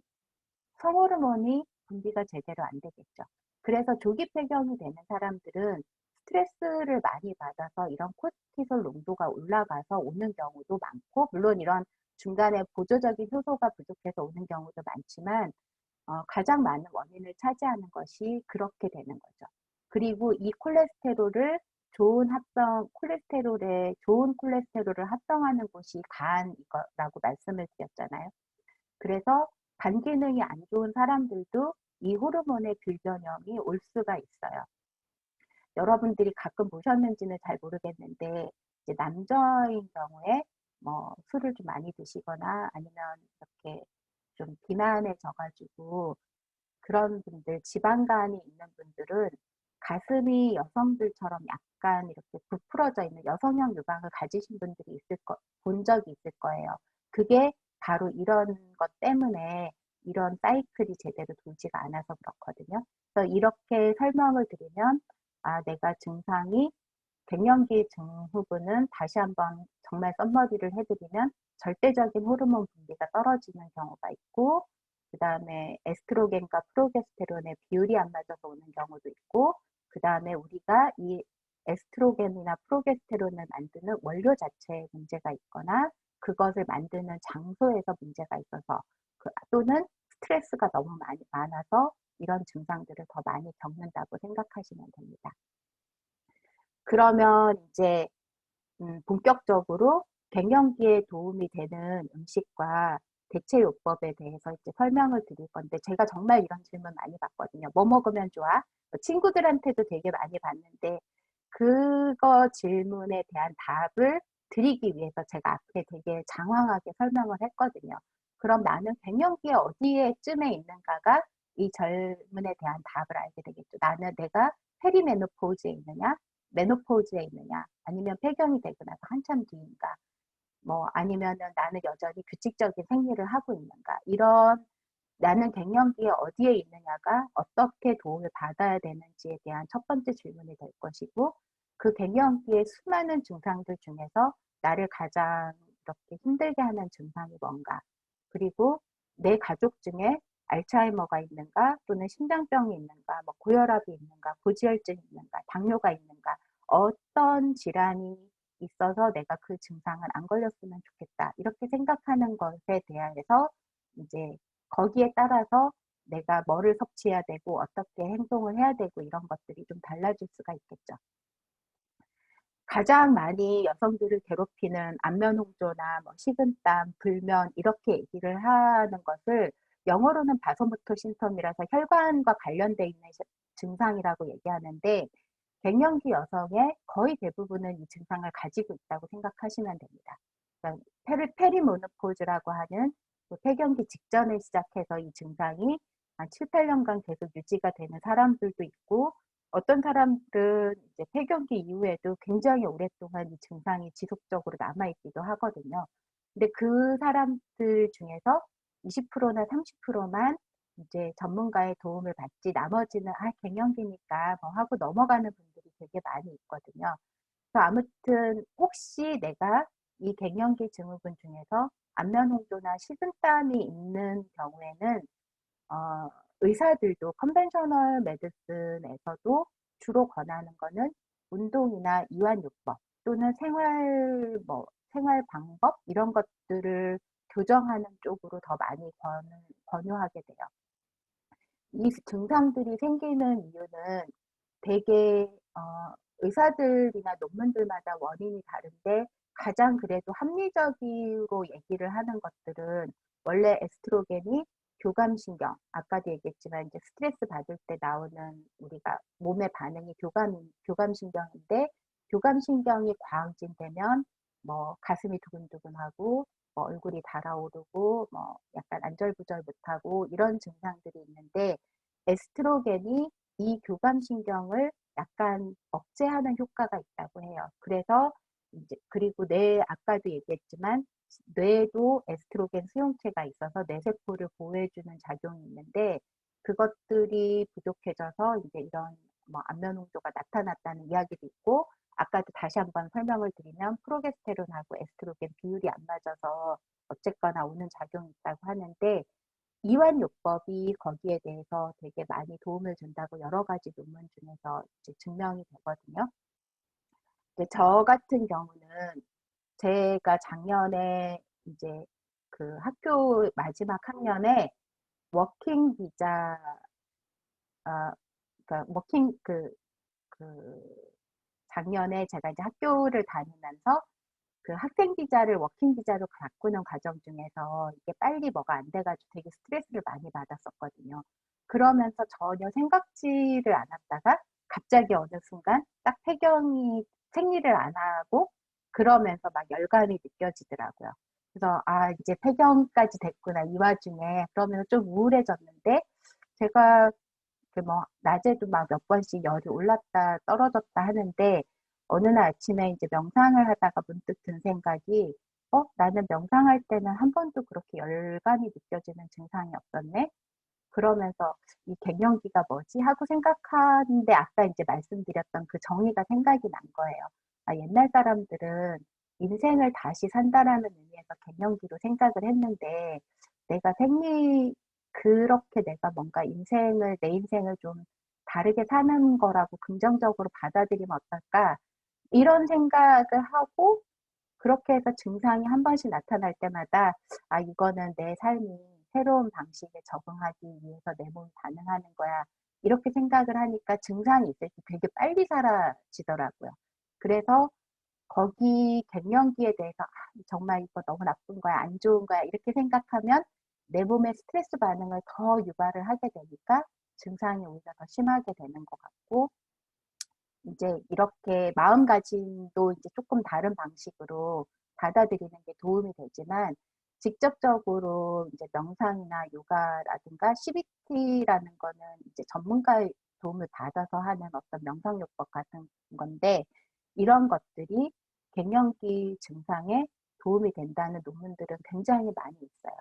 성호르몬이 분비가 제대로 안 되겠죠. 그래서 조기 폐경이 되는 사람들은 스트레스를 많이 받아서 이런 코르티솔 농도가 올라가서 오는 경우도 많고 물론 이런 중간에 보조적인 효소가 부족해서 오는 경우도 많지만 가장 많은 원인을 차지하는 것이 그렇게 되는 거죠. 그리고 이 콜레스테롤을 좋은 합성 콜레스테롤에 좋은 콜레스테롤을 합성하는 곳이 간 이거라고 말씀을 드렸잖아요. 그래서 간 기능이 안 좋은 사람들도 이 호르몬의 불균형이 올 수가 있어요. 여러분들이 가끔 보셨는지는 잘 모르겠는데 이제 남자인 경우에 뭐 술을 좀 많이 드시거나 아니면 이렇게 좀 비만해져 가지고 그런 분들, 지방간이 있는 분들은 가슴이 여성들처럼 약간 이렇게 부풀어져 있는 여성형 유방을 가지신 분들이 본 적이 있을 거예요. 그게 바로 이런 것 때문에 이런 사이클이 제대로 돌지가 않아서 그렇거든요. 그래서 이렇게 설명을 드리면, 아, 내가 증상이 갱년기 증후군은 다시 한번 정말 썸머리를 해드리면 절대적인 호르몬 분비가 떨어지는 경우가 있고, 그 다음에 에스트로겐과 프로게스테론의 비율이 안 맞아서 오는 경우도 있고, 그 다음에 우리가 이 에스트로겐이나 프로게스테론을 만드는 원료 자체에 문제가 있거나 그것을 만드는 장소에서 문제가 있어서 또는 스트레스가 너무 많아서 이런 증상들을 더 많이 겪는다고 생각하시면 됩니다. 그러면 이제 본격적으로 갱년기에 도움이 되는 음식과 대체 요법에 대해서 이제 설명을 드릴 건데 제가 정말 이런 질문 많이 받거든요. 뭐 먹으면 좋아? 친구들한테도 되게 많이 받는데 그거 질문에 대한 답을 드리기 위해서 제가 앞에 되게 장황하게 설명을 했거든요. 그럼 나는 갱년기에 어디에쯤에 있는가가 이 질문에 대한 답을 알게 되겠죠. 나는 내가 페리메노포즈에 있느냐, 메노포즈에 있느냐, 아니면 폐경이 되고 나서 한참 뒤인가, 뭐 아니면은 나는 여전히 규칙적인 생리를 하고 있는가, 이런 나는 갱년기에 어디에 있느냐가 어떻게 도움을 받아야 되는지에 대한 첫 번째 질문이 될 것이고, 그 갱년기의 수많은 증상들 중에서 나를 가장 이렇게 힘들게 하는 증상이 뭔가, 그리고 내 가족 중에 알츠하이머가 있는가, 또는 심장병이 있는가, 뭐 고혈압이 있는가, 고지혈증이 있는가, 당뇨가 있는가, 어떤 질환이 있어서 내가 그 증상을 안 걸렸으면 좋겠다, 이렇게 생각하는 것에 대해서 이제 거기에 따라서 내가 뭐를 섭취해야 되고 어떻게 행동을 해야 되고 이런 것들이 좀 달라질 수가 있겠죠. 가장 많이 여성들을 괴롭히는 안면 홍조나 뭐 식은땀, 불면 이렇게 얘기를 하는 것을 영어로는 바소모토 신텀이라서 혈관과 관련돼 있는 증상이라고 얘기하는데 갱년기 여성의 거의 대부분은 이 증상을 가지고 있다고 생각하시면 됩니다. 그러니까 페리모노포즈라고 하는 폐경기 직전에 시작해서 이 증상이 한 7, 8년간 계속 유지가 되는 사람들도 있고 어떤 사람들은 이제 폐경기 이후에도 굉장히 오랫동안 이 증상이 지속적으로 남아있기도 하거든요. 근데 그 사람들 중에서 20%나 30%만 이제 전문가의 도움을 받지 나머지는 갱년기니까 뭐 하고 넘어가는 분들이 되게 많이 있거든요. 그래서 아무튼 혹시 내가 이 갱년기 증후군 중에서 안면 홍조나 식은땀이 있는 경우에는 의사들도 컨벤셔널 메디슨에서도 주로 권하는 거는 운동이나 이완요법 또는 생활 방법 이런 것들을 교정하는 쪽으로 더 많이 권유하게 돼요. 이 증상들이 생기는 이유는 되게 의사들이나 논문들마다 원인이 다른데 가장 그래도 합리적으로 얘기를 하는 것들은 원래 에스트로겐이 교감신경, 아까도 얘기했지만 이제 스트레스 받을 때 나오는 우리가 몸의 반응이 교감신경인데 교감신경이 과항진되면 뭐 가슴이 두근두근하고 뭐 얼굴이 달아오르고 뭐 약간 안절부절 못하고 이런 증상들이 있는데 에스트로겐이 이 교감신경을 약간 억제하는 효과가 있다고 해요. 그래서 이제 그리고 아까도 얘기했지만 뇌에도 에스트로겐 수용체가 있어서 뇌세포를 보호해주는 작용이 있는데 그것들이 부족해져서 이제 이런 뭐 안면 홍조가 나타났다는 이야기도 있고 아까도 다시 한번 설명을 드리면 프로게스테론하고 에스트로겐 비율이 안 맞아서 어쨌거나 오는 작용이 있다고 하는데 이완요법이 거기에 대해서 되게 많이 도움을 준다고 여러 가지 논문 중에서 이제 증명이 되거든요. 저 같은 경우는 제가 작년에 이제 그 학교 마지막 학년에 워킹 비자, 그러니까 워킹 그 작년에 제가 이제 학교를 다니면서 그 학생 비자를 워킹 비자로 바꾸는 과정 중에서 이게 빨리 뭐가 안 돼가지고 되게 스트레스를 많이 받았었거든요. 그러면서 전혀 생각지를 않았다가 갑자기 어느 순간 딱 폐경이 생리를 안 하고 그러면서 막 열감이 느껴지더라고요. 그래서 아 이제 폐경까지 됐구나 이 와중에 그러면서 좀 우울해졌는데 제가 그 뭐 낮에도 막 몇 번씩 열이 올랐다 떨어졌다 하는데 어느 날 아침에 이제 명상을 하다가 문득 든 생각이 나는 명상할 때는 한 번도 그렇게 열감이 느껴지는 증상이 없었네. 그러면서 '이 갱년기가 뭐지?' 하고 생각하는데 아까 이제 말씀드렸던 그 정의가 생각이 난 거예요. 아 옛날 사람들은 '인생을 다시 산다.'라는 의미에서 갱년기로 생각을 했는데 내가 그렇게 내가 뭔가 내 인생을 좀 다르게 사는 거라고 긍정적으로 받아들이면 어떨까? 이런 생각을 하고 그렇게 해서 증상이 한 번씩 나타날 때마다 '아 이거는 내 삶이 새로운 방식에 적응하기 위해서 내 몸이 반응하는 거야.' 이렇게 생각을 하니까 증상이 있을 때 되게 빨리 사라지더라고요. 그래서 거기 갱년기에 대해서 '아 정말 이거 너무 나쁜 거야. 안 좋은 거야.' 이렇게 생각하면 내 몸에 스트레스 반응을 더 유발을 하게 되니까 증상이 오히려 더 심하게 되는 것 같고 이제 이렇게 마음가짐도 이제 조금 다른 방식으로 받아들이는 게 도움이 되지만 직접적으로 이제 명상이나 요가라든가 CBT라는 거는 이제 전문가의 도움을 받아서 하는 어떤 명상요법 같은 건데 이런 것들이 갱년기 증상에 도움이 된다는 논문들은 굉장히 많이 있어요.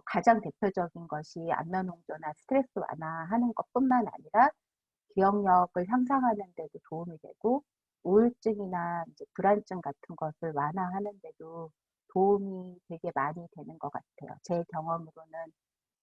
가장 대표적인 것이 안면홍조나 스트레스 완화하는 것뿐만 아니라 기억력을 향상하는 데도 도움이 되고 우울증이나 이제 불안증 같은 것을 완화하는 데도 도움이 되게 많이 되는 것 같아요. 제 경험으로는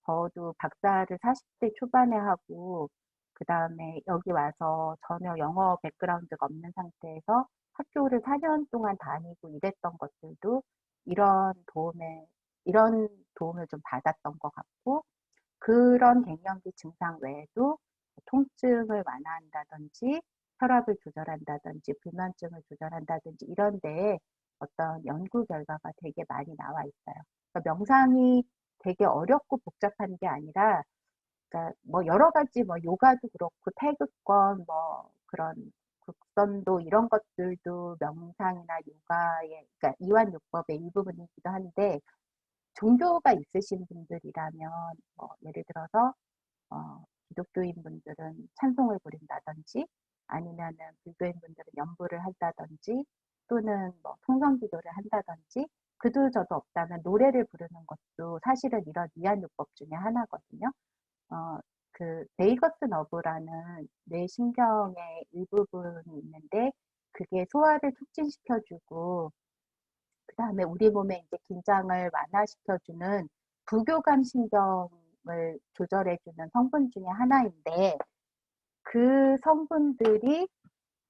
저도 박사를 40대 초반에 하고 그다음에 여기 와서 전혀 영어 백그라운드가 없는 상태에서 학교를 4년 동안 다니고 이랬던 것들도 이런 도움에 이런 도움을 좀 받았던 것 같고 그런 갱년기 증상 외에도 통증을 완화한다든지 혈압을 조절한다든지 불면증을 조절한다든지 이런 데에 어떤 연구 결과가 되게 많이 나와 있어요. 그러니까 명상이 되게 어렵고 복잡한 게 아니라 그러니까 뭐 여러 가지 뭐 요가도 그렇고 태극권 뭐 그런 극선도 이런 것들도 명상이나 요가의 그러니까 이완요법의 일부분이기도 한데 종교가 있으신 분들이라면 뭐 예를 들어서 기독교인 분들은 찬송을 부린다든지 아니면은 불교인 분들은 연부를 한다든지 또는 뭐 통성기도를 한다든지 그도 저도 없다면 노래를 부르는 것도 사실은 이런 이완요법 중에 하나거든요. 어, 그 베이거스 너브라는 뇌신경의 일부분이 있는데 그게 소화를 촉진시켜주고 그다음에 우리 몸의 이제 긴장을 완화시켜주는 부교감 신경을 조절해주는 성분 중에 하나인데 그 성분들이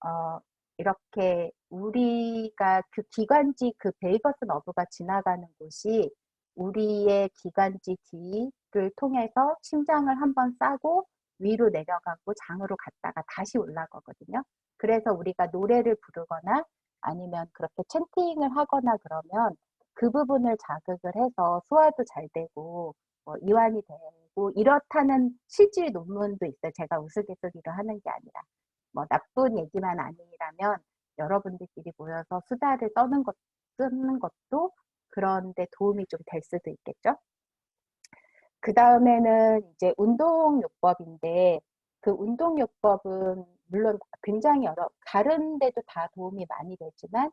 어, 이렇게 우리가 그 기관지 그 베이거스 너브가 지나가는 곳이 우리의 기관지 D를 통해서 심장을 한번 싸고 위로 내려가고 장으로 갔다가 다시 올라가거든요. 그래서 우리가 노래를 부르거나 아니면 그렇게 챈팅을 하거나 그러면 그 부분을 자극을 해서 소화도 잘 되고 이완이 되고 이렇다는 실질 논문도 있어요. 제가 우스갯소리로 하는 게 아니라. 뭐 나쁜 얘기만 아니라면 여러분들끼리 모여서 수다를 떠는 것도 그런데 도움이 좀 될 수도 있겠죠. 그 다음에는 이제 운동요법인데 그 운동요법은 물론 굉장히 다른 데도 다 도움이 많이 되지만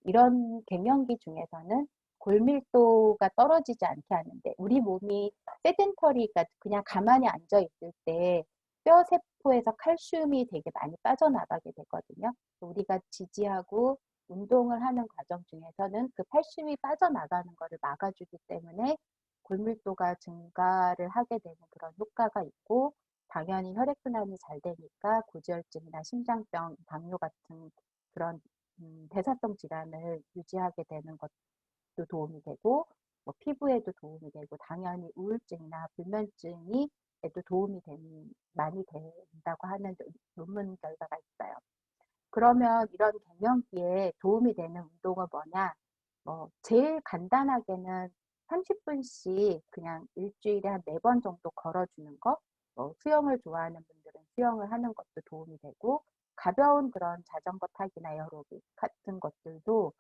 이런 갱년기 중에서는 골밀도가 떨어지지 않게 하는데 우리 몸이 세덴터리가 그냥 가만히 앉아 있을 때 뼈 세포에서 칼슘이 되게 많이 빠져나가게 되거든요. 우리가 지지하고 운동을 하는 과정 중에서는 그 칼슘이 빠져나가는 것을 막아주기 때문에 골밀도가 증가를 하게 되는 그런 효과가 있고 당연히 혈액순환이 잘 되니까 고지혈증이나 심장병, 당뇨 같은 그런 대사성 질환을 유지하게 되는 것도 도움이 되고 뭐 피부에도 도움이 되고 당연히 우울증이나 불면증이 에도 도움이 많이 된다고 하는 논문 결과가 있어요. 그러면 이런 갱년기에 도움이 되는 운동은 뭐냐? 제일 간단하게는 30분씩 그냥 일주일에 한 4번 정도 걸어주는 거, 수영을 좋아하는 분들은 수영을 하는 것도 도움이 되고, 가벼운 그런 자전거 타기나 에어로빅 같은 것들도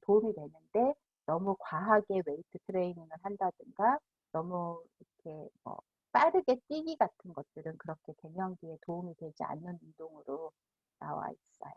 도움이 되는데, 너무 과하게 웨이트 트레이닝을 한다든가, 너무 이렇게 빠르게 뛰기 같은 것들은 그렇게 갱년기에 도움이 되지 않는 운동으로 나와 있어요.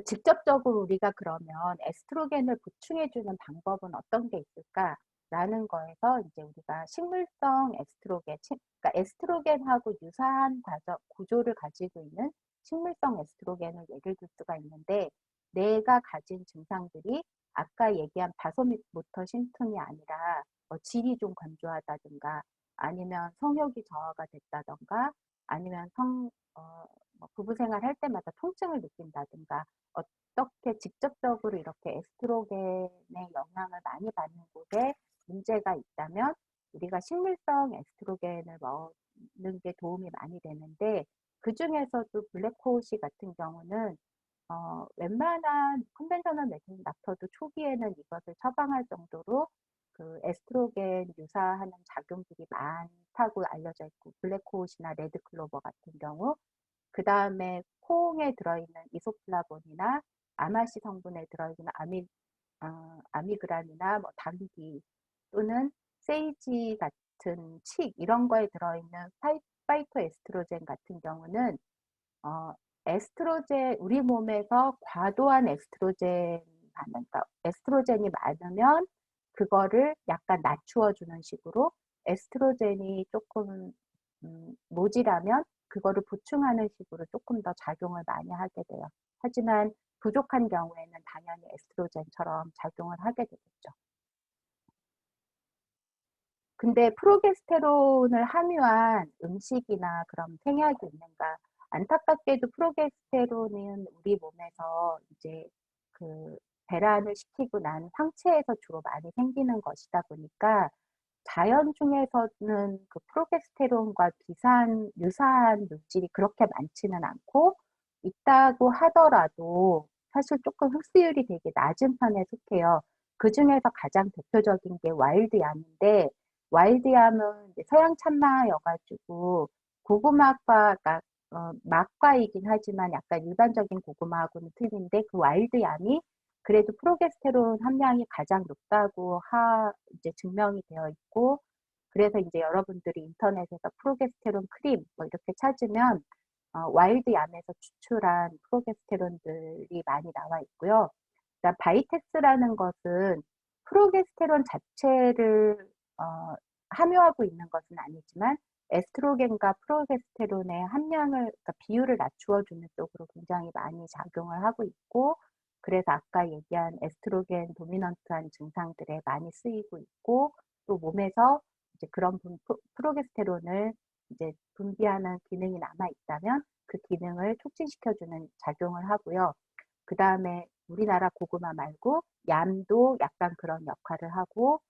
직접적으로 우리가 그러면 에스트로겐을 보충해주는 방법은 어떤 게 있을까라는 거에서 이제 우리가 식물성 에스트로겐, 그러니까 에스트로겐하고 유사한 구조를 가지고 있는 식물성 에스트로겐을 예를 들 수가 있는데, 내가 가진 증상들이 아까 얘기한 바소모터 심통이 아니라 질이 좀 건조하다든가, 아니면 성욕이 저하가 됐다든가, 아니면 부부 생활할 때마다 통증을 느낀다든가, 어떻게 직접적으로 이렇게 에스트로겐의 영향을 많이 받는 곳에 문제가 있다면 우리가 식물성 에스트로겐을 먹는 게 도움이 많이 되는데, 그 중에서도 블랙호우시 같은 경우는 웬만한 컨벤셔널 메디신 닥터도 초기에는 이것을 처방할 정도로 그 에스트로겐 유사하는 작용들이 많다고 알려져 있고, 블랙호우시나 레드클로버 같은 경우, 그 다음에 콩에 들어있는 이소플라본이나 아마시 성분에 들어있는 아미그람이나 당귀 또는 세이지 같은 이런 거에 들어있는 파이토 에스트로겐 같은 경우는 에스트로겐, 우리 몸에서 과도한 그러니까 에스트로겐이 많으면 그거를 약간 낮추어주는 식으로, 에스트로겐이 조금 모자라면 그거를 보충하는 식으로 조금 더 작용을 많이 하게 돼요. 하지만 부족한 경우에는 당연히 에스트로겐처럼 작용을 하게 되겠죠. 근데 프로게스테론을 함유한 음식이나 그런 생약이 있는가? 안타깝게도 프로게스테론은 우리 몸에서 이제 그 배란을 시키고 난 상체에서 주로 많이 생기는 것이다 보니까, 자연 중에서는 그 프로게스테론과 유사한 물질이 그렇게 많지는 않고, 있다고 하더라도 사실 조금 흡수율이 되게 낮은 편에 속해요. 그 중에서 가장 대표적인 게 와일드얌인데, 와일드얌은 이제 서양 참마여가지고 고구마과, 그러니까 막과이긴 하지만 약간 일반적인 고구마하고는 틀린데, 그 와일드얌이 그래도 프로게스테론 함량이 가장 높다고 이제 증명이 되어 있고, 그래서 이제 여러분들이 인터넷에서 프로게스테론 크림 이렇게 찾으면 와일드얌에서 추출한 프로게스테론들이 많이 나와 있고요. 그다음 바이텍스라는 것은 프로게스테론 자체를 함유하고 있는 것은 아니지만, 에스트로겐과 프로게스테론의 함량을, 그러니까 비율을 낮추어주는 쪽으로 굉장히 많이 작용을 하고 있고, 그래서 아까 얘기한 에스트로겐 도미넌트한 증상들에 많이 쓰이고 있고, 또 몸에서 이제 그런 프로게스테론을 이제 분비하는 기능이 남아 있다면 그 기능을 촉진시켜주는 작용을 하고요. 그 다음에 우리나라 고구마 말고 얌도 약간 그런 역할을 하고,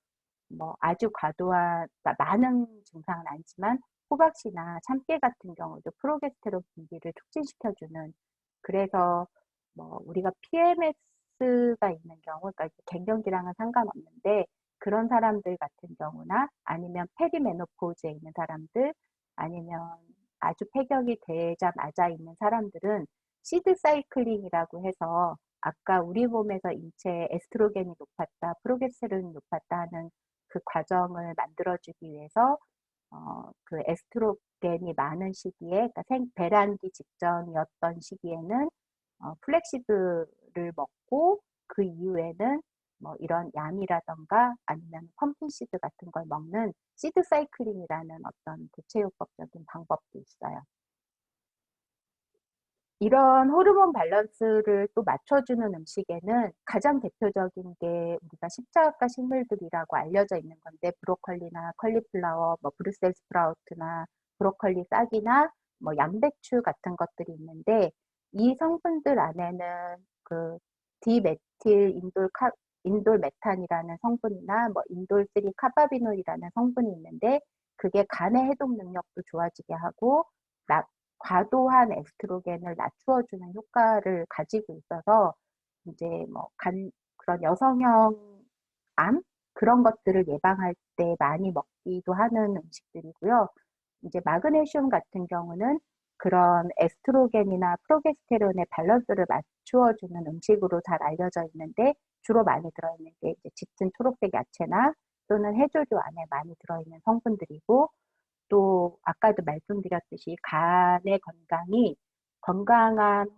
아주 과도한, 그러니까 많은 증상은 아니지만 호박씨나 참깨 같은 경우도 프로게스테론 분비를 촉진시켜주는, 그래서 우리가 PMS가 있는 경우, 그러니까 갱년기랑은 상관없는데 그런 사람들 같은 경우나, 아니면 페리메노포즈에 있는 사람들, 아니면 아주 폐경이 되자마자 있는 사람들은 시드 사이클링이라고 해서, 아까 우리 몸에서 인체에 에스트로겐이 높았다, 프로게스테론이 높았다 하는 그 과정을 만들어주기 위해서 그 에스트로겐이 많은 시기에, 그러니까 배란기 직전이었던 시기에는 플렉시드를 먹고, 그 이후에는 이런 얌이라던가 아니면 펌킨시드 같은 걸 먹는 시드 사이클링이라는 어떤 대체요법적인 방법도 있어요. 이런 호르몬 밸런스를 또 맞춰주는 음식에는 가장 대표적인 게 우리가 십자가 식물들이라고 알려져 있는 건데, 브로콜리나 컬리플라워, 브루셀 스프라우트나 브로콜리 싹이나 양배추 같은 것들이 있는데, 이 성분들 안에는 그 디메틸 인돌메탄이라는 성분이나 인돌 3 카바비놀이라는 성분이 있는데, 그게 간의 해독 능력도 좋아지게 하고 과도한 에스트로겐을 낮추어주는 효과를 가지고 있어서 이제 뭐 그런 여성형 암 그런 것들을 예방할 때 많이 먹기도 하는 음식들이고요. 이제 마그네슘 같은 경우는 그런 에스트로겐이나 프로게스테론의 밸런스를 맞추어주는 음식으로 잘 알려져 있는데 주로 많이 들어있는 게 이제 짙은 초록색 야채나 또는 해조류 안에 많이 들어있는 성분들이고 또 아까도 말씀드렸듯이 간의 건강이 건강한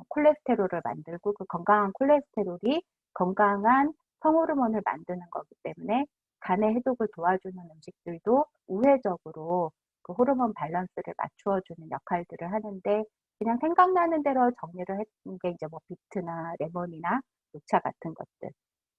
콜레스테롤을 만들고 그 건강한 콜레스테롤이 건강한 성호르몬을 만드는 거기 때문에 간의 해독을 도와주는 음식들도 우회적으로 그 호르몬 밸런스를 맞추어주는 역할들을 하는데 그냥 생각나는 대로 정리를 했던 게 이제 뭐 비트나 레몬이나 녹차 같은 것들.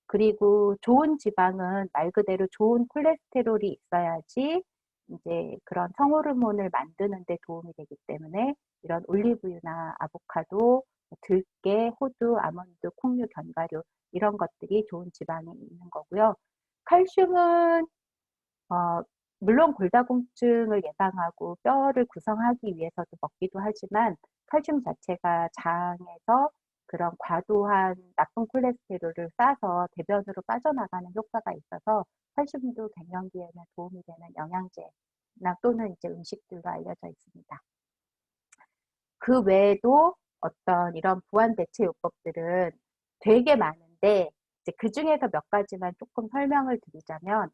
그리고 좋은 지방은 말 그대로 좋은 콜레스테롤이 있어야지 이제 그런 성호르몬을 만드는 데 도움이 되기 때문에 이런 올리브유나 아보카도, 들깨, 호두, 아몬드, 콩류, 견과류 이런 것들이 좋은 지방이 있는 거고요. 칼슘은 물론 골다공증을 예방하고 뼈를 구성하기 위해서도 먹기도 하지만 칼슘 자체가 장에서 그런 과도한 나쁜 콜레스테롤을 싸서 대변으로 빠져나가는 효과가 있어서 칼슘도 갱년기에는 도움이 되는 영양제나 또는 이제 음식들로 알려져 있습니다. 그 외에도 어떤 이런 부안 대체 요법들은 되게 많은데 이제 그 중에서 몇 가지만 조금 설명을 드리자면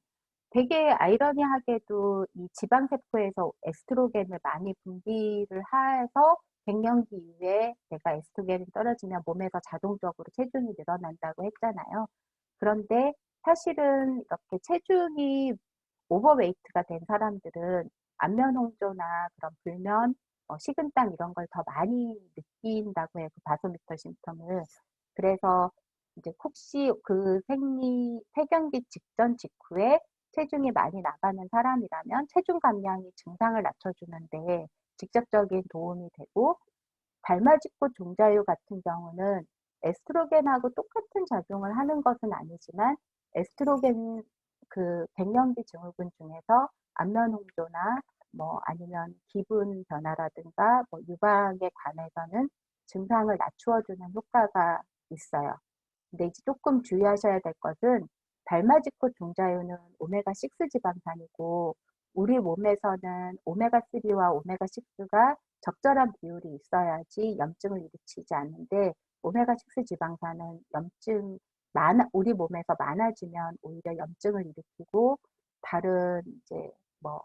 되게 아이러니하게도 이 지방세포에서 에스트로겐을 많이 분비를 해서 갱년기 이후에 내가 에스트로겐이 떨어지면 몸에서 자동적으로 체중이 늘어난다고 했잖아요. 그런데 사실은 이렇게 체중이 오버웨이트가 된 사람들은 안면 홍조나 그런 불면, 식은땀 이런 걸 더 많이 느낀다고 해요. 그 바소미터 심텀을. 그래서 이제 혹시 그 폐경기 직전 직후에 체중이 많이 나가는 사람이라면 체중 감량이 증상을 낮춰주는데 직접적인 도움이 되고 달맞이꽃 종자유 같은 경우는 에스트로겐하고 똑같은 작용을 하는 것은 아니지만 에스트로겐 그 갱년기 증후군 중에서 안면 홍조나 뭐 아니면 기분 변화라든가 뭐 유방에 관해서는 증상을 낮추어주는 효과가 있어요. 근데 이제 조금 주의하셔야 될 것은 달맞이꽃 종자유는 오메가6 지방산이고 우리 몸에서는 오메가3와 오메가6가 적절한 비율이 있어야지 염증을 일으키지 않는데 오메가6 지방산은 우리 몸에서 많아지면 오히려 염증을 일으키고 다른 이제 뭐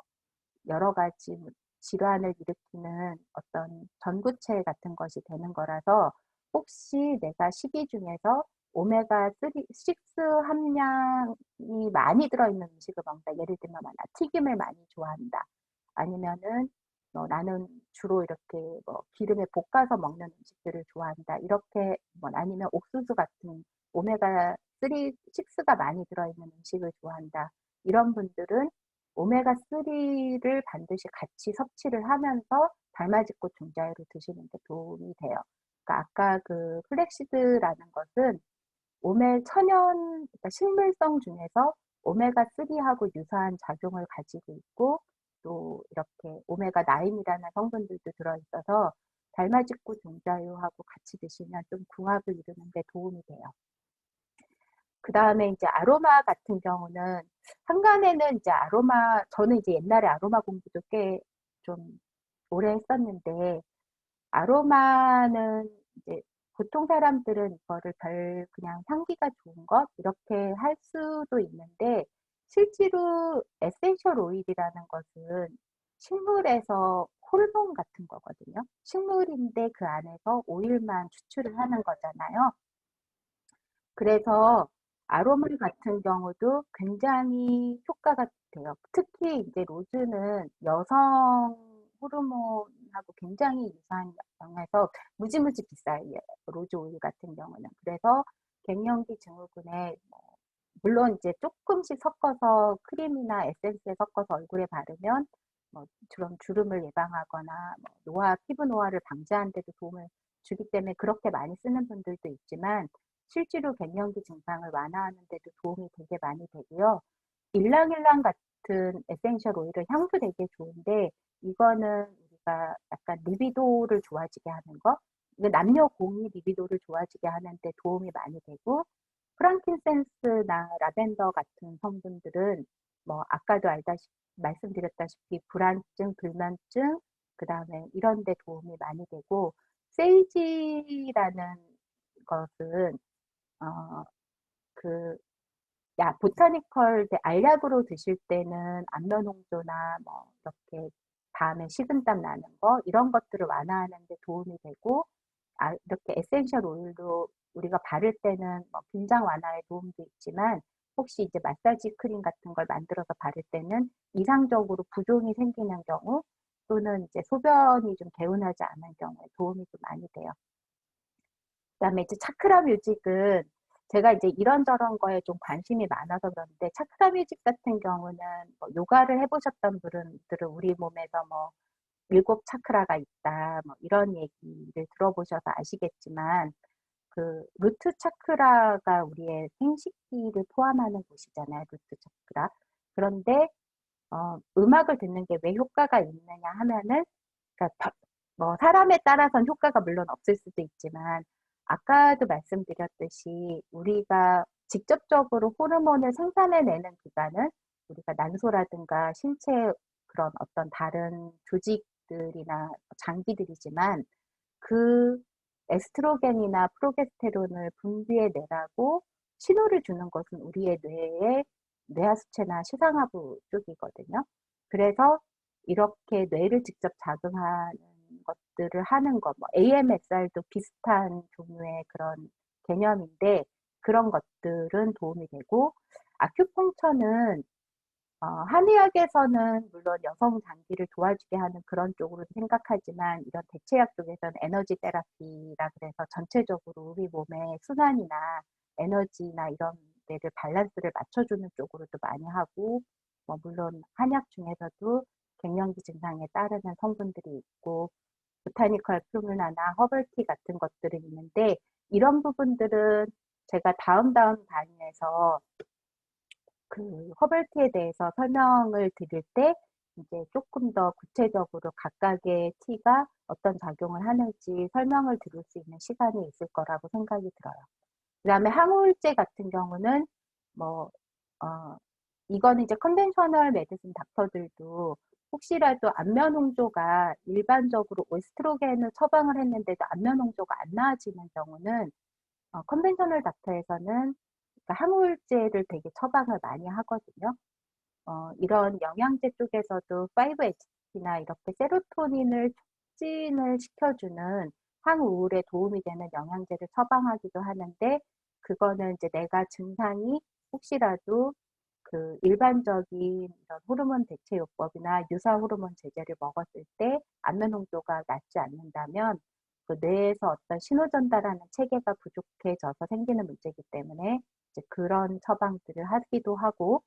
여러 가지 질환을 일으키는 어떤 전구체 같은 것이 되는 거라서 혹시 내가 식이 중에서 오메가3, 6 함량이 많이 들어있는 음식을 먹는다. 예를 들면 나 튀김을 많이 좋아한다. 아니면은 나는 주로 이렇게 뭐 기름에 볶아서 먹는 음식들을 좋아한다. 이렇게 아니면 옥수수 같은 오메가3, 6가 많이 들어있는 음식을 좋아한다. 이런 분들은 오메가3를 반드시 같이 섭취를 하면서 달맞이꽃 종자유를 드시는 데 도움이 돼요. 그러니까 아까 그 플렉시드라는 것은 그러니까 식물성 중에서 오메가3하고 유사한 작용을 가지고 있고 또 이렇게 오메가9이라는 성분들도 들어있어서 달맞이꽃 종자유하고 같이 드시면 좀 궁합을 이루는 데 도움이 돼요. 그 다음에 이제 아로마 같은 경우는 한간에는 이제 저는 이제 옛날에 아로마 공부도 꽤 좀 오래 했었는데 아로마는 이제 보통 사람들은 이거를 그냥 향기가 좋은 것 이렇게 할 수도 있는데 실제로 에센셜 오일이라는 것은 식물에서 호르몬 같은 거거든요. 식물인데 그 안에서 오일만 추출을 하는 거잖아요. 그래서 아로마 같은 경우도 굉장히 효과가 돼요. 특히 이제 로즈는 여성 호르몬하고 굉장히 유사한 영에서 무지무지 비싸요. 로즈 오일 같은 경우는. 그래서 갱년기 증후군에 물론 이제 조금씩 섞어서 크림이나 에센스에 섞어서 얼굴에 바르면 그런 주름을 예방하거나 피부 노화를 방지하는 데도 도움을 주기 때문에 그렇게 많이 쓰는 분들도 있지만 실제로 갱년기 증상을 완화하는 데도 도움이 되게 많이 되고요. 일랑일랑 같은 에센셜 오일은 향도 되게 좋은데 이거는 우리 우리가 약간 리비도를 좋아지게 하는 거, 이게 남녀 공이 리비도를 좋아지게 하는데 도움이 많이 되고, 프랑킨센스나 라벤더 같은 성분들은 뭐 아까도 말씀드렸다시피 불안증, 불면증, 그 다음에 이런 데 도움이 많이 되고, 세이지라는 것은 그 보타니컬 알약으로 드실 때는 안면홍조나 뭐 이렇게 다음에 식은땀 나는 거 이런 것들을 완화하는 데 도움이 되고, 이렇게 에센셜 오일로 우리가 바를 때는 뭐 긴장 완화에 도움도 있지만, 혹시 이제 마사지 크림 같은 걸 만들어서 바를 때는 이상적으로 부종이 생기는 경우, 또는 이제 소변이 좀 개운하지 않은 경우에 도움이 좀 많이 돼요. 그다음에 이제 차크라 뮤직은 제가 이제 이런저런 거에 좀 관심이 많아서 그런데, 차크라 뮤직 같은 경우는 뭐 요가를 해보셨던 분들은 우리 몸에서 뭐 7차크라가 있다, 뭐 이런 얘기를 들어보셔서 아시겠지만, 그 루트 차크라가 우리의 생식기를 포함하는 곳이잖아요, 루트 차크라. 그런데 음악을 듣는 게 왜 효과가 있느냐 하면은, 그러니까 뭐 사람에 따라서는 효과가 물론 없을 수도 있지만, 아까도 말씀드렸듯이 우리가 직접적으로 호르몬을 생산해내는 기관은 우리가 난소라든가 신체 그런 어떤 다른 조직들이나 장기들이지만, 그 에스트로겐이나 프로게스테론을 분비해내라고 신호를 주는 것은 우리의 뇌의 뇌하수체나 시상하부 쪽이거든요. 그래서 이렇게 뇌를 직접 자극하는 것들을 하는 것, 뭐 AMSR도 비슷한 종류의 그런 개념인데, 그런 것들은 도움이 되고, 아큐펑처는 한의학에서는 물론 여성 장기를 도와주게 하는 그런 쪽으로 생각하지만, 이런 대체약 쪽에서는 에너지 테라피라 그래서 전체적으로 우리 몸의 순환이나 에너지나 이런 데를 밸런스를 맞춰주는 쪽으로도 많이 하고, 뭐 물론 한약 중에서도 갱년기 증상에 따르는 성분들이 있고, 보타니컬 플루미나나 허벌티 같은 것들은 있는데, 이런 부분들은 제가 다음 단위에서 그 허벌티에 대해서 설명을 드릴 때 이제 조금 더 구체적으로 각각의 티가 어떤 작용을 하는지 설명을 드릴 수 있는 시간이 있을 거라고 생각이 들어요. 그 다음에 항우울제 같은 경우는 뭐 이거는 이제 컨벤셔널 메디슨 닥터들도 혹시라도 안면홍조가 일반적으로 에스트로겐을 처방을 했는데도 안면홍조가 안 나아지는 경우는 컨벤셔널 닥터에서는 그러니까 항우울제를 되게 처방을 많이 하거든요. 이런 영양제 쪽에서도 5-HTP나 이렇게 세로토닌을 촉진을 시켜주는 항우울에 도움이 되는 영양제를 처방하기도 하는데, 그거는 이제 내가 증상이 혹시라도 그 일반적인 이런 호르몬 대체요법이나 유사 호르몬 제제를 먹었을 때 안면 홍조가 낮지 않는다면, 그 뇌에서 어떤 신호 전달하는 체계가 부족해져서 생기는 문제이기 때문에 이제 그런 처방들을 하기도 하고,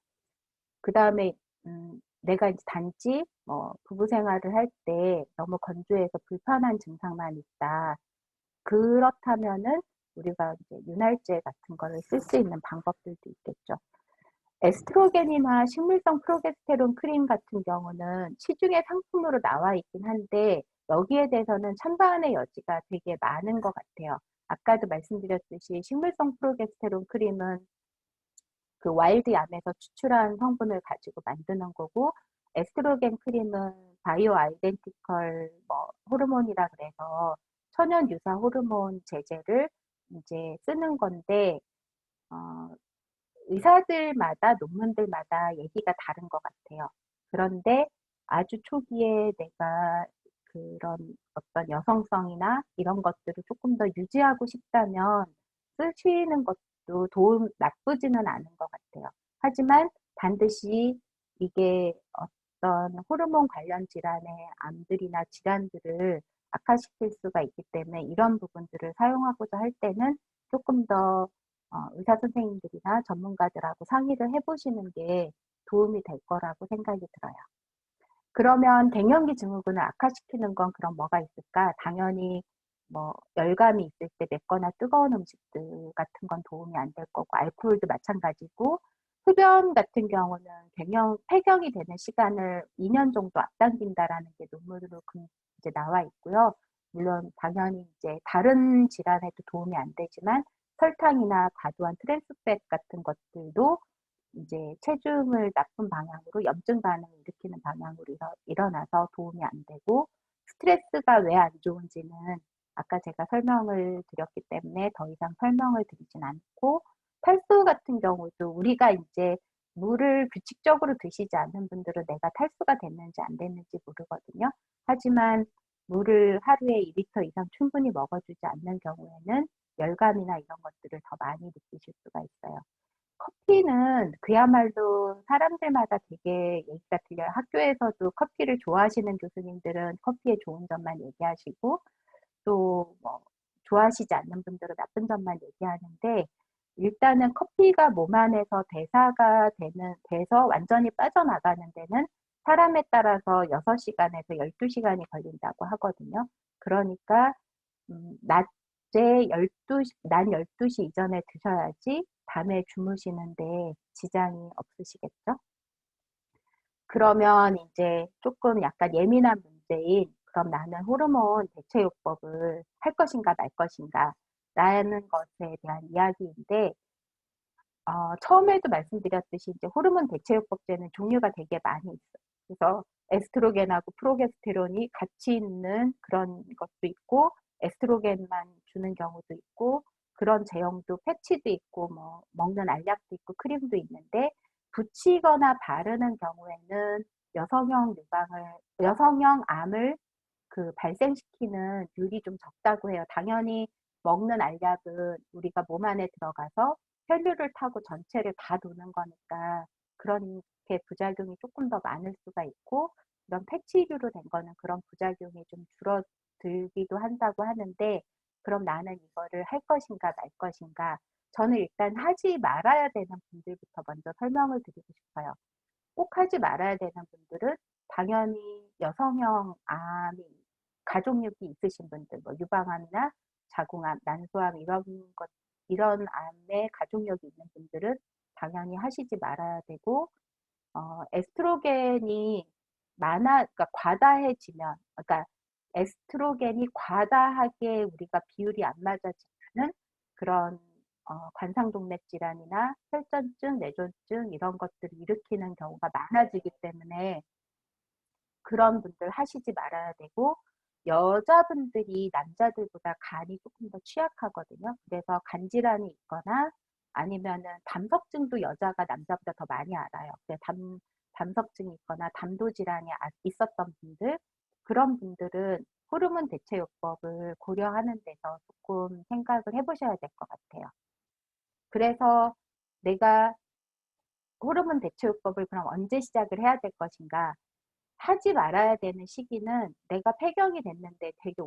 그 다음에 내가 이제 단지 뭐 부부 생활을 할 때 너무 건조해서 불편한 증상만 있다. 그렇다면은 우리가 이제 윤활제 같은 거를 쓸 수 있는 방법들도 있겠죠. 에스트로겐이나 식물성 프로게스테론 크림 같은 경우는 시중에 상품으로 나와 있긴 한데, 여기에 대해서는 찬반의 여지가 되게 많은 것 같아요. 아까도 말씀드렸듯이 식물성 프로게스테론 크림은 그 와일드암에서 추출한 성분을 가지고 만드는 거고, 에스트로겐 크림은 바이오 아이덴티컬 뭐 호르몬이라 그래서 천연 유사 호르몬 제제를 이제 쓰는 건데, 어, 의사들마다 논문들마다 얘기가 다른 것 같아요. 그런데 아주 초기에 내가 그런 어떤 여성성이나 이런 것들을 조금 더 유지하고 싶다면 쓰시는 것도 나쁘지는 않은 것 같아요. 하지만 반드시 이게 어떤 호르몬 관련 질환의 암들이나 질환들을 악화시킬 수가 있기 때문에, 이런 부분들을 사용하고자 할 때는 조금 더 의사 선생님들이나 전문가들하고 상의를 해보시는 게 도움이 될 거라고 생각이 들어요. 그러면 갱년기 증후군을 악화시키는 건 그럼 뭐가 있을까? 당연히 뭐 열감이 있을 때 맵거나 뜨거운 음식들 같은 건 도움이 안 될 거고, 알코올도 마찬가지고, 흡연 같은 경우는 폐경이 되는 시간을 2년 정도 앞당긴다라는 게 논문으로 이제 나와 있고요. 물론 당연히 이제 다른 질환에도 도움이 안 되지만 설탕이나 과도한 트랜스팻 같은 것들도 이제 체중을 나쁜 방향으로 염증 반응을 일으키는 방향으로 일어나서 도움이 안 되고 스트레스가 왜 안 좋은지는 아까 제가 설명을 드렸기 때문에 더 이상 설명을 드리진 않고 탈수 같은 경우도 우리가 이제 물을 규칙적으로 드시지 않는 분들은 내가 탈수가 됐는지 안 됐는지 모르거든요. 하지만 물을 하루에 2리터 이상 충분히 먹어주지 않는 경우에는 열감이나 이런 것들을 더 많이 느끼실 수가 있어요. 커피는 그야말로 사람들마다 되게 얘기가 틀려요. 학교에서도 커피를 좋아하시는 교수님들은 커피의 좋은 점만 얘기하시고 또 뭐 좋아하시지 않는 분들은 나쁜 점만 얘기하는데 일단은 커피가 몸 안에서 돼서 완전히 빠져나가는 데는 사람에 따라서 6시간에서 12시간이 걸린다고 하거든요. 그러니까 낮에 낮 12시 이전에 드셔야지 밤에 주무시는데 지장이 없으시겠죠? 그러면 이제 조금 약간 예민한 문제인 그럼 나는 호르몬 대체요법을 할 것인가 말 것인가 라는 것에 대한 이야기인데 처음에도 말씀드렸듯이 이제 호르몬 대체요법제는 종류가 되게 많이 있어요. 그래서 에스트로겐하고 프로게스테론이 같이 있는 그런 것도 있고 에스트로겐만 주는 경우도 있고 그런 제형도 패치도 있고 뭐 먹는 알약도 있고 크림도 있는데 붙이거나 바르는 경우에는 여성형 암을 그 발생시키는 률이 좀 적다고 해요. 당연히 먹는 알약은 우리가 몸 안에 들어가서 혈류를 타고 전체를 다 도는 거니까 그렇게 부작용이 조금 더 많을 수가 있고 이런 패치류로 된 거는 그런 부작용이 좀 줄어들기도 한다고 하는데 그럼 나는 이거를 할 것인가 말 것인가 저는 일단 하지 말아야 되는 분들부터 먼저 설명을 드리고 싶어요. 꼭 하지 말아야 되는 분들은 당연히 여성형 암이 가족력이 있으신 분들, 뭐 유방암이나 자궁암, 난소암 이런 암에 가족력이 있는 분들은 당연히 하시지 말아야 되고 에스트로겐이 그러니까 과다해지면, 그러니까 에스트로겐이 과다하게 우리가 비율이 안 맞아지면은 그런 관상동맥 질환이나 혈전증, 뇌졸중 이런 것들을 일으키는 경우가 많아지기 때문에 그런 분들 하시지 말아야 되고 여자분들이 남자들보다 간이 조금 더 취약하거든요. 그래서 간 질환이 있거나 아니면은 담석증도 여자가 남자보다 더 많이 알아요. 담석증이 있거나 담도 질환이 있었던 분들 그런 분들은 호르몬 대체요법을 고려하는 데서 조금 생각을 해보셔야 될 것 같아요. 그래서 내가 호르몬 대체요법을 그럼 언제 시작을 해야 될 것인가? 하지 말아야 되는 시기는 내가 폐경이 됐는데 되게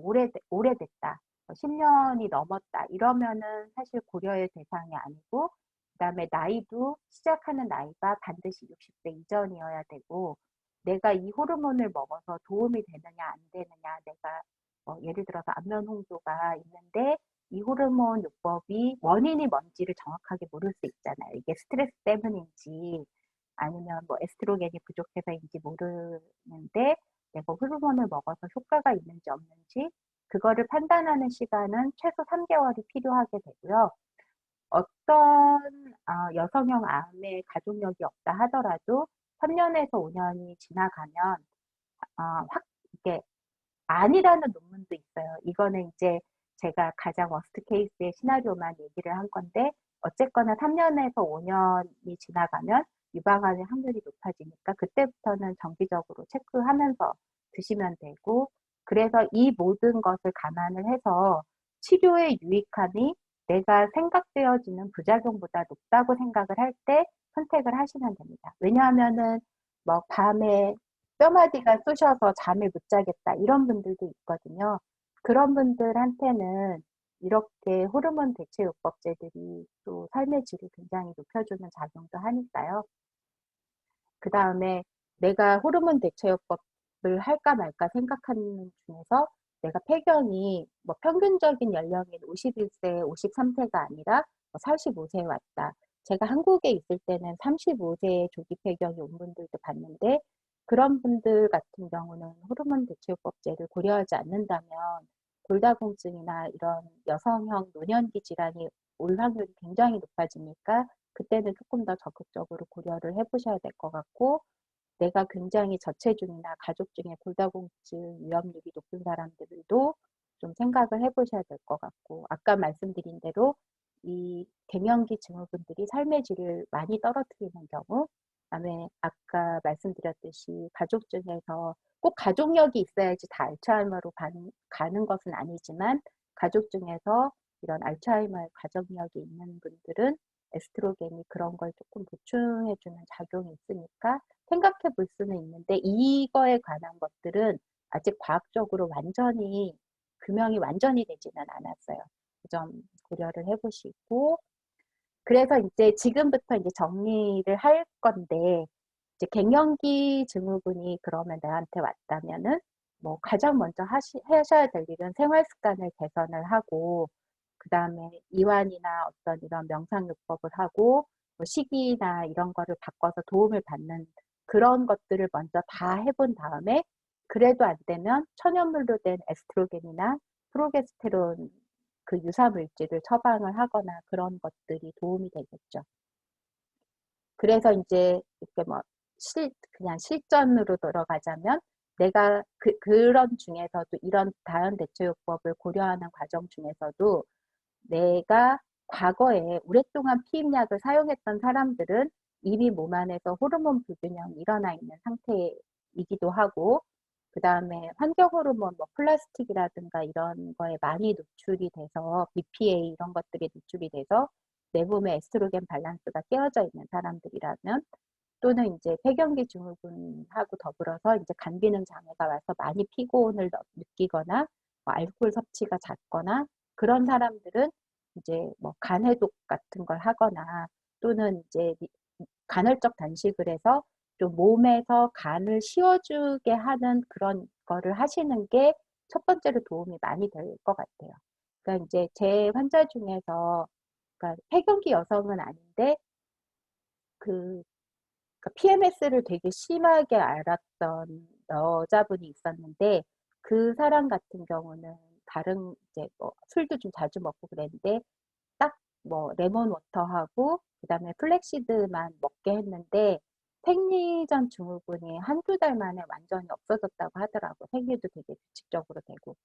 오래됐다. 10년이 넘었다. 이러면은 사실 고려의 대상이 아니고, 그 다음에 나이도 시작하는 나이가 반드시 60대 이전이어야 되고, 내가 이 호르몬을 먹어서 도움이 되느냐, 안 되느냐, 내가 예를 들어서 안면 홍조가 있는데, 이 호르몬 요법이 원인이 뭔지를 정확하게 모를 수 있잖아요. 이게 스트레스 때문인지, 아니면 뭐 에스트로겐이 부족해서인지 모르는데 내가 호르몬을 먹어서 효과가 있는지 없는지 그거를 판단하는 시간은 최소 3개월이 필요하게 되고요. 어떤 여성형 암에 가족력이 없다 하더라도 3년에서 5년이 지나가면 확 이게 아니라는 논문도 있어요. 이거는 이제 제가 가장 워스트 케이스의 시나리오만 얘기를 한 건데 어쨌거나 3년에서 5년이 지나가면 유방암의 확률이 높아지니까 그때부터는 정기적으로 체크하면서 드시면 되고 그래서 이 모든 것을 감안을 해서 치료의 유익함이 내가 생각되어지는 부작용보다 높다고 생각을 할 때 선택을 하시면 됩니다. 왜냐하면은 뭐 밤에 뼈마디가 쑤셔서 잠을 못 자겠다 이런 분들도 있거든요. 그런 분들한테는 이렇게 호르몬 대체요법제들이 또 삶의 질을 굉장히 높여주는 작용도 하니까요. 그 다음에 내가 호르몬 대체요법을 할까 말까 생각하는 중에서 내가 폐경이 뭐 평균적인 연령인 51세, 53세가 아니라 45세에 왔다. 제가 한국에 있을 때는 35세에 조기 폐경이 온 분들도 봤는데 그런 분들 같은 경우는 호르몬 대체요법제를 고려하지 않는다면 골다공증이나 이런 여성형 노년기 질환이 올 확률이 굉장히 높아지니까 그때는 조금 더 적극적으로 고려를 해보셔야 될 것 같고, 내가 굉장히 저체중이나 가족 중에 골다공증 위험률이 높은 사람들도 좀 생각을 해보셔야 될 것 같고, 아까 말씀드린 대로 이 갱년기 증후군들이 삶의 질을 많이 떨어뜨리는 경우, 그다음에 아까 말씀드렸듯이 가족 중에서 꼭 가족력이 있어야지 다 알츠하이머로 가는 것은 아니지만, 가족 중에서 이런 알츠하이머의 가족력이 있는 분들은 에스트로겐이 그런 걸 조금 보충해주는 작용이 있으니까 생각해 볼 수는 있는데, 이거에 관한 것들은 아직 과학적으로 완전히 규명이 완전히 되지는 않았어요. 그 점 고려를 해보시고, 그래서 이제 지금부터 이제 정리를 할 건데, 이제 갱년기 증후군이 그러면 나한테 왔다면은 뭐 가장 먼저 하셔야 될 일은 생활 습관을 개선을 하고, 그 다음에 이완이나 어떤 이런 명상요법을 하고, 뭐 식이나 이런 거를 바꿔서 도움을 받는 그런 것들을 먼저 다 해본 다음에, 그래도 안 되면 천연물로 된 에스트로겐이나 프로게스테론 그 유사 물질을 처방을 하거나 그런 것들이 도움이 되겠죠. 그래서 이제 이렇게 뭐 그냥 실전으로 들어가자면, 내가 그런 중에서도 이런 다연 대처요법을 고려하는 과정 중에서도 내가 과거에 오랫동안 피임약을 사용했던 사람들은 이미 몸 안에서 호르몬 불균형이 일어나 있는 상태이기도 하고, 그 다음에 환경 호르몬, 뭐 플라스틱이라든가 이런 거에 많이 노출이 돼서 BPA 이런 것들이 노출이 돼서 내 몸의 에스트로겐 밸런스가 깨어져 있는 사람들이라면, 또는 이제 폐경기 증후군하고 더불어서 이제 간 기능 장애가 와서 많이 피곤을 느끼거나 뭐 알코올 섭취가 잦거나 그런 사람들은 이제 뭐 간해독 같은 걸 하거나, 또는 이제 간헐적 단식을 해서 좀 몸에서 간을 씌워주게 하는 그런 거를 하시는 게 첫 번째로 도움이 많이 될 것 같아요. 그러니까 이제 제 환자 중에서, 그러니까 폐경기 여성은 아닌데 그 PMS를 되게 심하게 앓았던 여자분이 있었는데, 그 사람 같은 경우는 다른 이제 뭐 술도 좀 자주 먹고 그랬는데, 딱 뭐 레몬 워터하고 그다음에 플렉시드만 먹게 했는데 생리전 증후군이 한두 달 만에 완전히 없어졌다고 하더라고. 생리도 되게 규칙적으로 되고.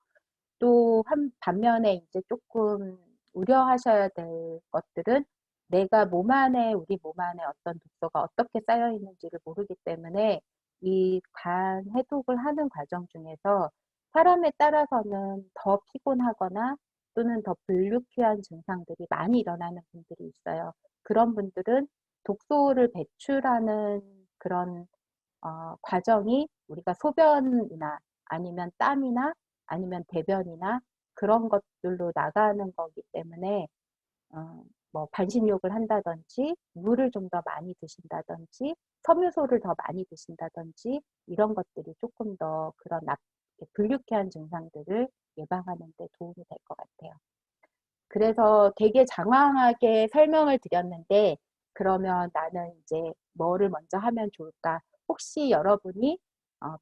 또 반면에 이제 조금 우려하셔야 될 것들은, 내가 우리 몸 안에 어떤 독소가 어떻게 쌓여 있는지를 모르기 때문에 이 간 해독을 하는 과정 중에서 사람에 따라서는 더 피곤하거나 또는 더 불유쾌한 증상들이 많이 일어나는 분들이 있어요. 그런 분들은 독소를 배출하는 그런 과정이 우리가 소변이나 아니면 땀이나 아니면 대변이나 그런 것들로 나가는 거기 때문에, 어, 뭐 반신욕을 한다든지 물을 좀 더 많이 드신다든지 섬유소를 더 많이 드신다든지 이런 것들이 조금 더 그런 불유쾌한 증상들을 예방하는 데 도움이 될 것 같아요. 그래서 되게 장황하게 설명을 드렸는데, 그러면 나는 이제 뭐를 먼저 하면 좋을까? 혹시 여러분이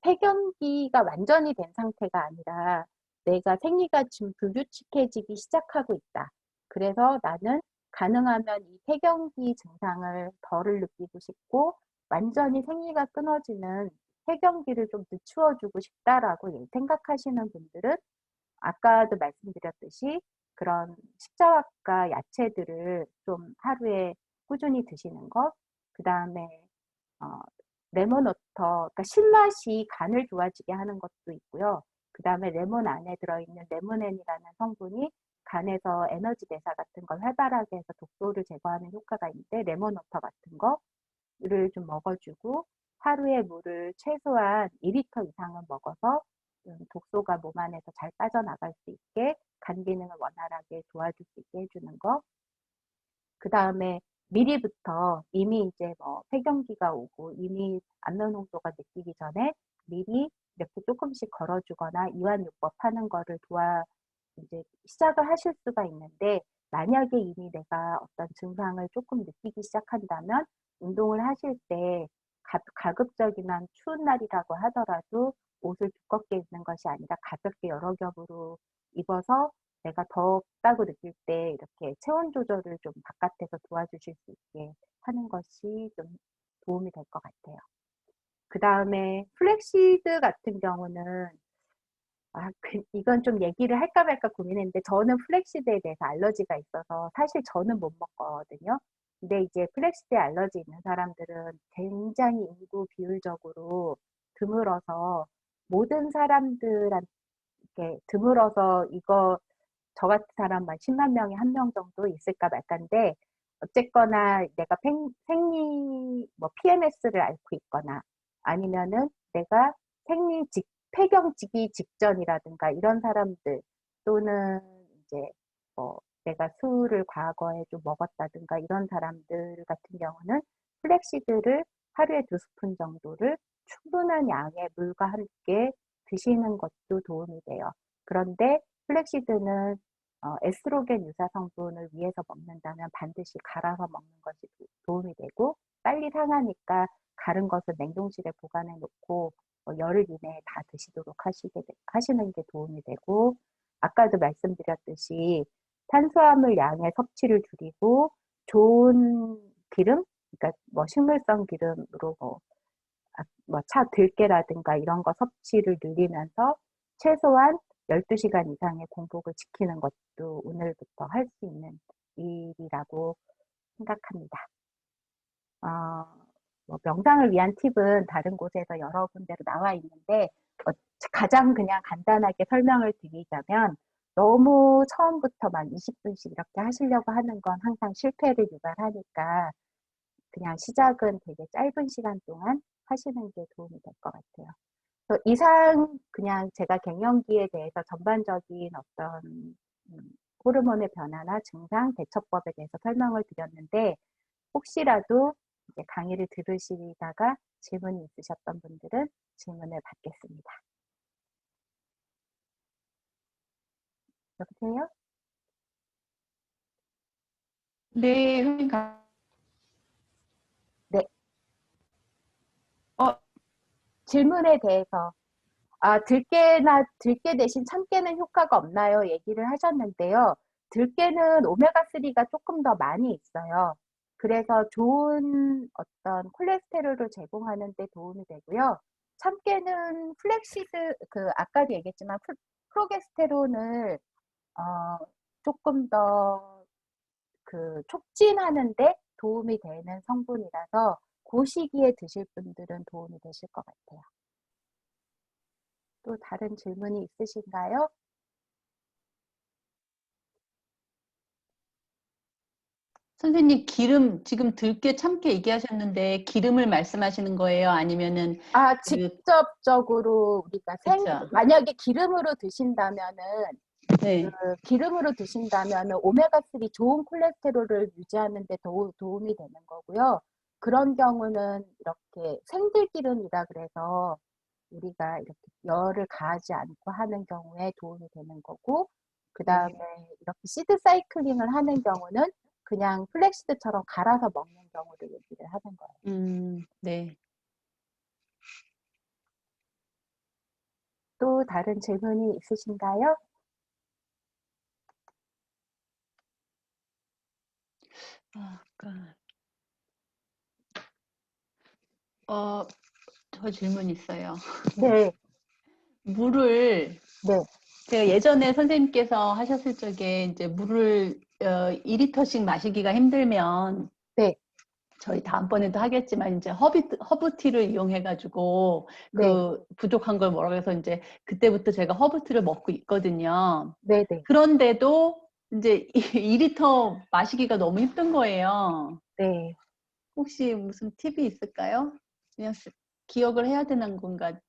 폐경기가 완전히 된 상태가 아니라 내가 생리가 지금 불규칙해지기 시작하고 있다. 그래서 나는 가능하면 이 폐경기 증상을 덜을 느끼고 싶고 완전히 생리가 끊어지는 폐경기를 좀 늦추어주고 싶다라고 생각하시는 분들은, 아까도 말씀드렸듯이 그런 식자ዋ과 야채들을 좀 하루에 꾸준히 드시는 것, 그 다음에 레몬워터, 그러니까 신맛이 간을 좋아지게 하는 것도 있고요. 그 다음에 레몬 안에 들어있는 레모넨이라는 성분이 간에서 에너지 대사 같은 걸 활발하게 해서 독소를 제거하는 효과가 있는데, 레몬워터 같은 거를 좀 먹어주고, 하루에 물을 최소한 2리터 이상은 먹어서 독소가 몸 안에서 잘 빠져나갈 수 있게 간 기능을 원활하게 도와줄 수 있게 해주는 거. 그 다음에 미리부터 이미 이제 뭐 폐경기가 오고 이미 암노 농도가 느끼기 전에 미리 이렇게 조금씩 걸어주거나 이완요법 하는 거를 이제 시작을 하실 수가 있는데, 만약에 이미 내가 어떤 증상을 조금 느끼기 시작한다면 운동을 하실 때 가급적이면 추운 날이라고 하더라도 옷을 두껍게 입는 것이 아니라 가볍게 여러 겹으로 입어서 내가 덥다고 느낄 때 이렇게 체온 조절을 좀 바깥에서 도와주실 수 있게 하는 것이 좀 도움이 될 것 같아요. 그 다음에 플렉시드 같은 경우는 이건 좀 얘기를 할까 말까 고민했는데 저는 플렉시드에 대해서 알러지가 있어서 사실 저는 못 먹거든요. 근데 이제 플렉시드에 알러지 있는 사람들은 굉장히 인구 비율적으로 드물어서 모든 사람들한테 드물어서 이거 저 같은 사람만 10만 명에 한 명 정도 있을까 말까인데 어쨌거나 내가 PMS를 앓고 있거나 아니면은 내가 폐경지기 직전이라든가 이런 사람들 또는 이제 내가 술을 과거에 좀 먹었다든가 이런 사람들 같은 경우는 플렉시드를 하루에 2스푼 정도를 충분한 양의 물과 함께 드시는 것도 도움이 돼요. 그런데 플렉시드는 에스트로겐 유사 성분을 위해서 먹는다면 반드시 갈아서 먹는 것이 도움이 되고 빨리 상하니까 갈은 것을 냉동실에 보관해 놓고 열흘 이내에 다 드시도록 하시는 게 도움이 되고 아까도 말씀드렸듯이 탄수화물 양의 섭취를 줄이고 좋은 기름, 그러니까 식물성 기름으로 차 들깨라든가 이런 거 섭취를 늘리면서 최소한 12시간 이상의 공복을 지키는 것도 오늘부터 할 수 있는 일이라고 생각합니다. 명상을 위한 팁은 다른 곳에서 여러 군데로 나와 있는데 가장 그냥 간단하게 설명을 드리자면 너무 처음부터만 20분씩 이렇게 하시려고 하는 건 항상 실패를 유발하니까 그냥 시작은 되게 짧은 시간 동안 하시는 게 도움이 될 것 같아요. 이상 그냥 제가 갱년기에 대해서 전반적인 어떤 호르몬의 변화나 증상, 대처법에 대해서 설명을 드렸는데 혹시라도 이제 강의를 들으시다가 질문이 있으셨던 분들은 질문을 받겠습니다. 여보세요? 네, 선생님. 네. 어, 질문에 대해서 들깨 대신 참깨는 효과가 없나요? 얘기를 하셨는데요. 들깨는 오메가3가 조금 더 많이 있어요. 그래서 좋은 어떤 콜레스테롤을 제공하는 데 도움이 되고요. 참깨는 아까도 얘기했지만 프로게스테론을 조금 더 촉진하는데 도움이 되는 성분이라서 그 시기에 드실 분들은 도움이 되실 것 같아요. 또 다른 질문이 있으신가요? 선생님, 지금 들깨 참깨 얘기하셨는데, 기름을 말씀하시는 거예요? 아니면은, 직접적으로 우리가 그쵸. 만약에 기름으로 드신다면은, 네. 기름으로 드신다면은 오메가3 좋은 콜레스테롤을 유지하는 데 도움이 되는 거고요. 그런 경우는 이렇게 생들기름이라 그래서 우리가 이렇게 열을 가하지 않고 하는 경우에 도움이 되는 거고, 그 다음에 이렇게 시드 사이클링을 하는 경우는 그냥 플렉시드처럼 갈아서 먹는 경우를 얘기를 하는 거예요. 네. 또 다른 질문이 있으신가요? 저 질문 있어요. 네, 물을, 네, 제가 예전에 선생님께서 하셨을 적에 이제 물을 2리터씩 마시기가 힘들면, 네, 저희 다음번에도 하겠지만 이제 허브티를 이용해가지고 네, 부족한 걸 뭐라고 해서 이제 그때부터 제가 허브티를 먹고 있거든요. 네, 네, 그런데도 이제 2리터 마시기가 너무 힘든 거예요. 네. 혹시 무슨 팁이 있을까요? 그냥 기억을 해야 되는 건가겠죠?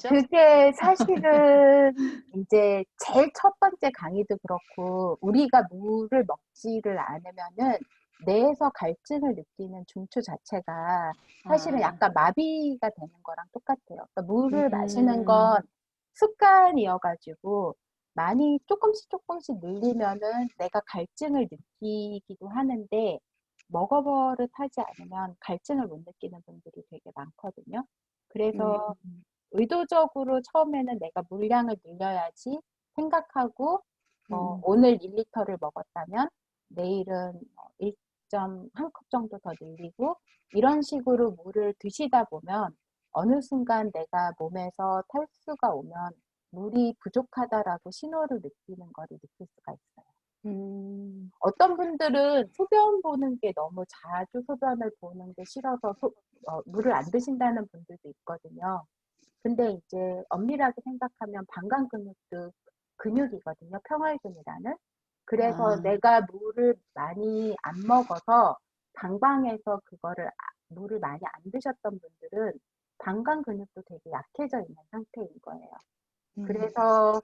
그게 사실은 이제 제일 첫 번째 강의도 그렇고 우리가 물을 먹지를 않으면은 뇌에서 갈증을 느끼는 중추 자체가 사실은 아, 약간 마비가 되는 거랑 똑같아요. 그러니까 물을 마시는 음, 건 습관이어가지고 많이 조금씩 늘리면은 내가 갈증을 느끼기도 하는데 먹어버릇 하지 않으면 갈증을 못 느끼는 분들이 되게 많거든요. 그래서 의도적으로 처음에는 내가 물량을 늘려야지 생각하고 오늘 1리터를 먹었다면 내일은 1.1컵 정도 더 늘리고 이런 식으로 물을 드시다 보면 어느 순간 내가 몸에서 탈수가 오면 물이 부족하다라고 신호를 느끼는 거를 느낄 수가 있어요. 어떤 분들은 소변 보는 게 너무 자주 소변을 보는 게 싫어서 물을 안 드신다는 분들도 있거든요. 근데 이제 엄밀하게 생각하면 방광 근육도 근육이거든요. 평활근이라는. 그래서 내가 물을 많이 안 먹어서 방광에서 물을 많이 안 드셨던 분들은 방광 근육도 되게 약해져 있는 상태인 거예요. 그래서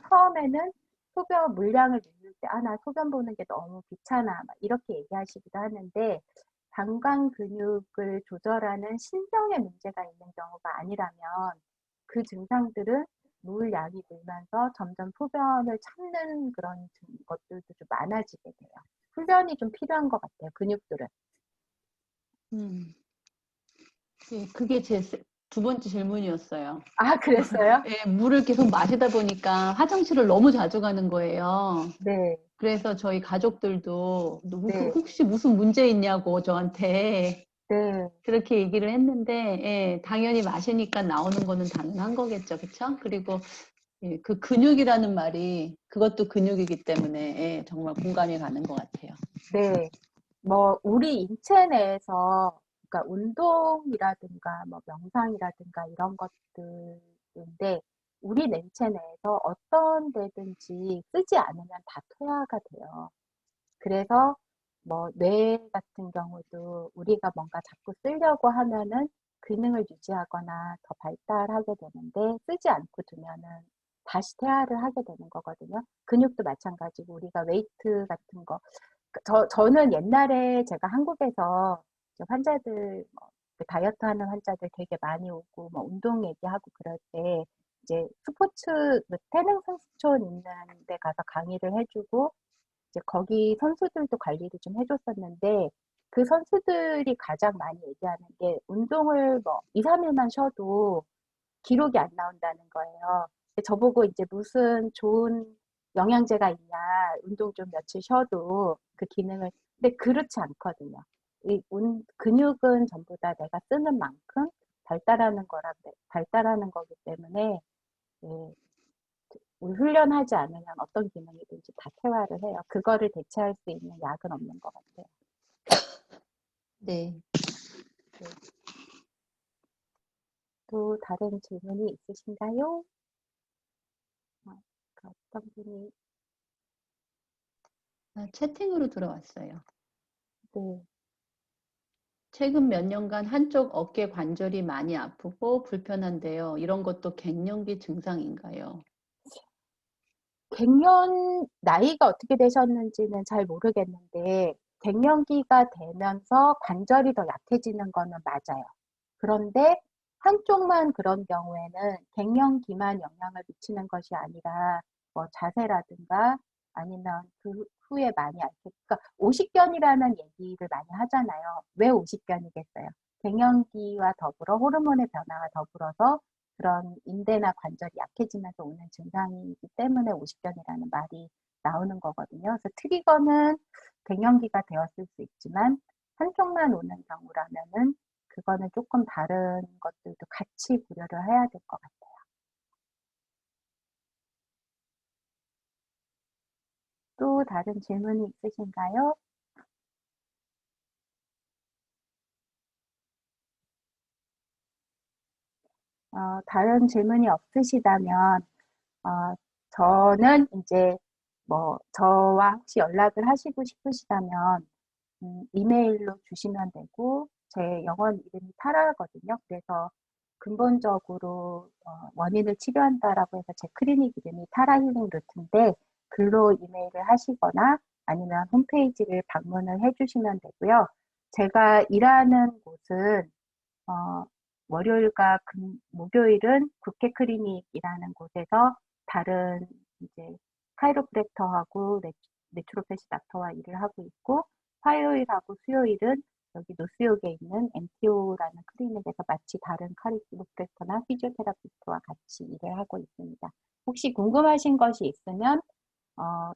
처음에는 소변 물량을 늘릴 때, 나 소변 보는 게 너무 귀찮아. 막 이렇게 얘기하시기도 하는데, 방광 근육을 조절하는 신경에 문제가 있는 경우가 아니라면, 그 증상들은 물량이 늘면서 점점 소변을 참는 그런 것들도 좀 많아지게 돼요. 훈련이 좀 필요한 것 같아요, 근육들은. 예, 그게 제 두 번째 질문이었어요. 아, 그랬어요? 예, 물을 계속 마시다 보니까 화장실을 너무 자주 가는 거예요. 네. 그래서 저희 가족들도 네. 혹시 무슨 문제 있냐고 저한테 네. 그렇게 얘기를 했는데, 예, 당연히 마시니까 나오는 거는 당연한 거겠죠, 그렇죠? 그리고 예, 그 근육이라는 말이 그것도 근육이기 때문에 예, 정말 공감이 가는 것 같아요. 네. 우리 인체 내에서, 그러니까 운동이라든가, 명상이라든가 이런 것들인데, 우리 인체 내에서 어떤 데든지 쓰지 않으면 다 퇴화가 돼요. 그래서, 뇌 같은 경우도 우리가 뭔가 자꾸 쓰려고 하면은 기능을 유지하거나 더 발달하게 되는데, 쓰지 않고 두면은 다시 퇴화를 하게 되는 거거든요. 근육도 마찬가지고, 우리가 웨이트 같은 거, 저는 옛날에 제가 한국에서 환자들, 다이어트 하는 환자들 되게 많이 오고, 운동 얘기하고 그럴 때, 이제 스포츠, 태릉 선수촌 있는 데 가서 강의를 해주고, 이제 거기 선수들도 관리를 좀 해줬었는데, 그 선수들이 가장 많이 얘기하는 게, 운동을 2, 3일만 쉬어도 기록이 안 나온다는 거예요. 저보고 이제 무슨 좋은 영양제가 있냐, 운동 좀 며칠 쉬어도 그 기능을, 근데 그렇지 않거든요. 근육은 전부 다 내가 쓰는 만큼 발달하는 거기 때문에, 예, 훈련하지 않으면 어떤 기능이든지 다 퇴화를 해요. 그거를 대체할 수 있는 약은 없는 것 같아요. 네. 또 다른 질문이 있으신가요? 어떤 분이, 채팅으로 들어왔어요. 네. 최근 몇 년간 한쪽 어깨 관절이 많이 아프고 불편한데요. 이런 것도 갱년기 증상인가요? 나이가 어떻게 되셨는지는 잘 모르겠는데, 갱년기가 되면서 관절이 더 약해지는 거는 맞아요. 그런데 한쪽만 그런 경우에는 갱년기만 영향을 미치는 것이 아니라, 자세라든가 아니면 그 후에 많이 그러니까 오십견이라는 얘기를 많이 하잖아요. 왜 오십견이겠어요? 갱년기와 더불어 호르몬의 변화와 더불어서 그런 인대나 관절이 약해지면서 오는 증상이기 때문에 오십견이라는 말이 나오는 거거든요. 그래서 트리거는 갱년기가 되었을 수 있지만 한쪽만 오는 경우라면은 그거는 조금 다른 것들도 같이 고려를 해야 될 것 같아요. 또 다른 질문이 있으신가요? 다른 질문이 없으시다면, 저는 이제 저와 혹시 연락을 하시고 싶으시다면, 이메일로 주시면 되고, 제 영어 이름이 타라거든요. 그래서 근본적으로 원인을 치료한다라고 해서 제 클리닉 이름이 타라 힐링 루트인데, 글로 이메일을 하시거나 아니면 홈페이지를 방문을 해주시면 되고요. 제가 일하는 곳은 월요일과 목요일은 국회 클리닉이라는 곳에서 다른 이제 카이로프랙터하고 내추로패시 닥터와 일을 하고 있고, 화요일하고 수요일은 여기 노스욕에 있는 MTO라는 클리닉에서 마치 다른 카리스모프레터나 피지오테라피스트와 같이 일을 하고 있습니다. 혹시 궁금하신 것이 있으면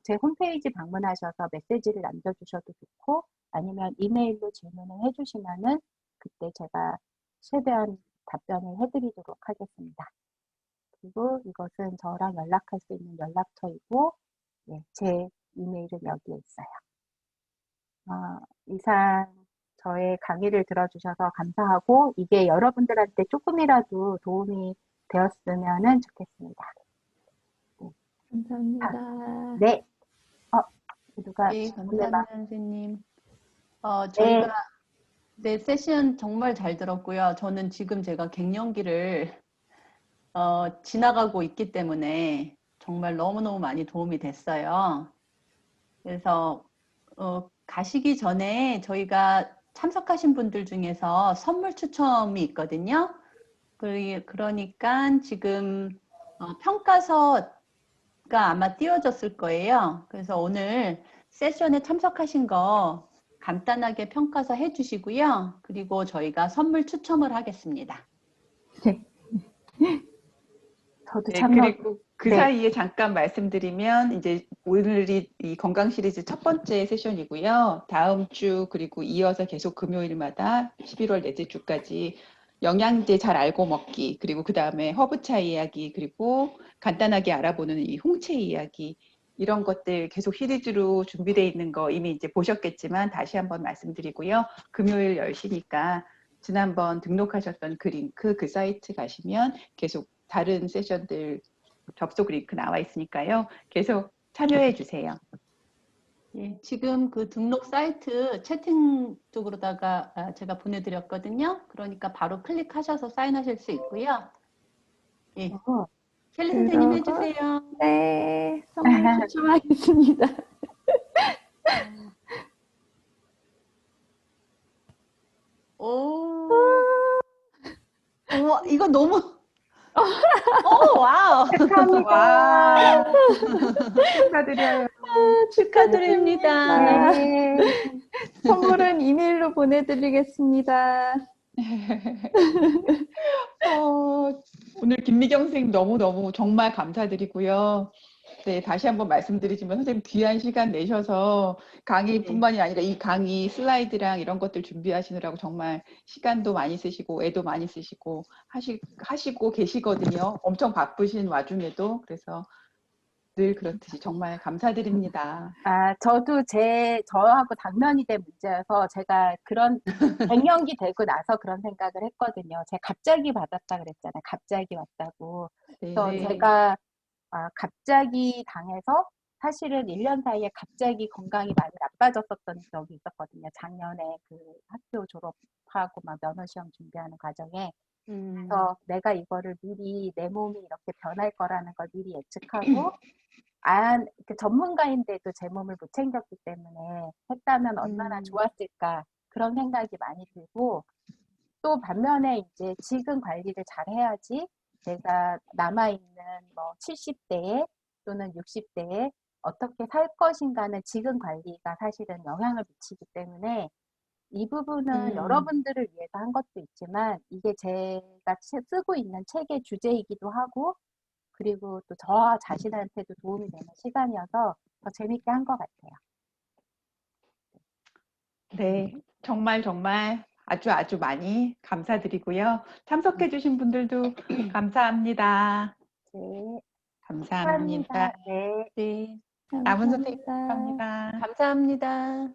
제 홈페이지 방문하셔서 메시지를 남겨주셔도 좋고 아니면 이메일로 질문을 해주시면은 그때 제가 최대한 답변을 해드리도록 하겠습니다. 그리고 이것은 저랑 연락할 수 있는 연락처이고 예, 제 이메일은 여기에 있어요. 이상 저의 강의를 들어주셔서 감사하고 이게 여러분들한테 조금이라도 도움이 되었으면 좋겠습니다. 감사합니다. 네. 누가 네, 질문을 감사합니다, 선생님. 네. 저희가 네, 세션 정말 잘 들었고요. 저는 지금 제가 갱년기를 지나가고 있기 때문에 정말 너무너무 많이 도움이 됐어요. 그래서 가시기 전에 저희가 참석하신 분들 중에서 선물 추첨이 있거든요. 그러니까 지금 평가서가 아마 띄워졌을 거예요. 그래서 오늘 세션에 참석하신 거 간단하게 평가서 해주시고요. 그리고 저희가 선물 추첨을 하겠습니다. 저도 네, 참여. 그리고 그 네. 사이에 잠깐 말씀드리면 이제 오늘이 이 건강 시리즈 첫 번째 세션이고요. 다음 주 그리고 이어서 계속 금요일마다 11월 넷째 주까지 영양제 잘 알고 먹기 그리고 그 다음에 허브차 이야기 그리고 간단하게 알아보는 이 홍채 이야기 이런 것들 계속 시리즈로 준비되어 있는 거 이미 이제 보셨겠지만 다시 한번 말씀드리고요. 금요일 10시니까 지난번 등록하셨던 그 링크 그 사이트 가시면 계속 다른 세션들 접속 링크 나와 있으니까요. 계속 참여해 주세요. 예, 지금 그 등록 사이트 채팅 쪽으로다가 제가 보내드렸거든요. 그러니까 바로 클릭하셔서 사인하실 수 있고요. 예, 켈리 선생님 해주세요. 네, 선물 추첨하겠습니다. 오, 우와, 이거 너무, 오, 와우. 와, 축하드려요. 축하드립니다. 네. 선물은 이메일로 보내드리겠습니다. 오늘 김미경 선생님 너무너무 정말 감사드리고요. 네, 다시 한번 말씀드리지만 선생님 귀한 시간 내셔서 강의뿐만이 아니라 이 강의 슬라이드랑 이런 것들 준비하시느라고 정말 시간도 많이 쓰시고 애도 많이 쓰시고 하시고 계시거든요. 엄청 바쁘신 와중에도 그래서 늘 그렇듯이 정말 감사드립니다. 저도 저하고 당면이 된 문제여서 제가 그런 갱년기 되고 나서 그런 생각을 했거든요. 제가 갑자기 받았다 그랬잖아요. 갑자기 왔다고. 그래서 네. 제가 갑자기 당해서 사실은 1년 사이에 갑자기 건강이 많이 나빠졌었던 적이 있었거든요. 작년에 그 학교 졸업하고 막 면허 시험 준비하는 과정에. 그래서 내가 이거를 미리 내 몸이 이렇게 변할 거라는 걸 미리 예측하고 전문가인데도 제 몸을 못 챙겼기 때문에 했다면 얼마나 좋았을까 그런 생각이 많이 들고 또 반면에 이제 지금 관리를 잘 해야지 내가 남아있는 뭐 70대에 또는 60대에 어떻게 살 것인가는 지금 관리가 사실은 영향을 미치기 때문에 이 부분은 여러분들을 위해서 한 것도 있지만 이게 제가 쓰고 있는 책의 주제이기도 하고 그리고 또 저 자신한테도 도움이 되는 시간이어서 더 재밌게 한 것 같아요. 네, 정말 아주 많이 감사드리고요. 참석해 주신 분들도 감사합니다. 네, 감사합니다. 감사합니다. 네. 네, 남은 선생님 감사합니다. 감사합니다. 감사합니다.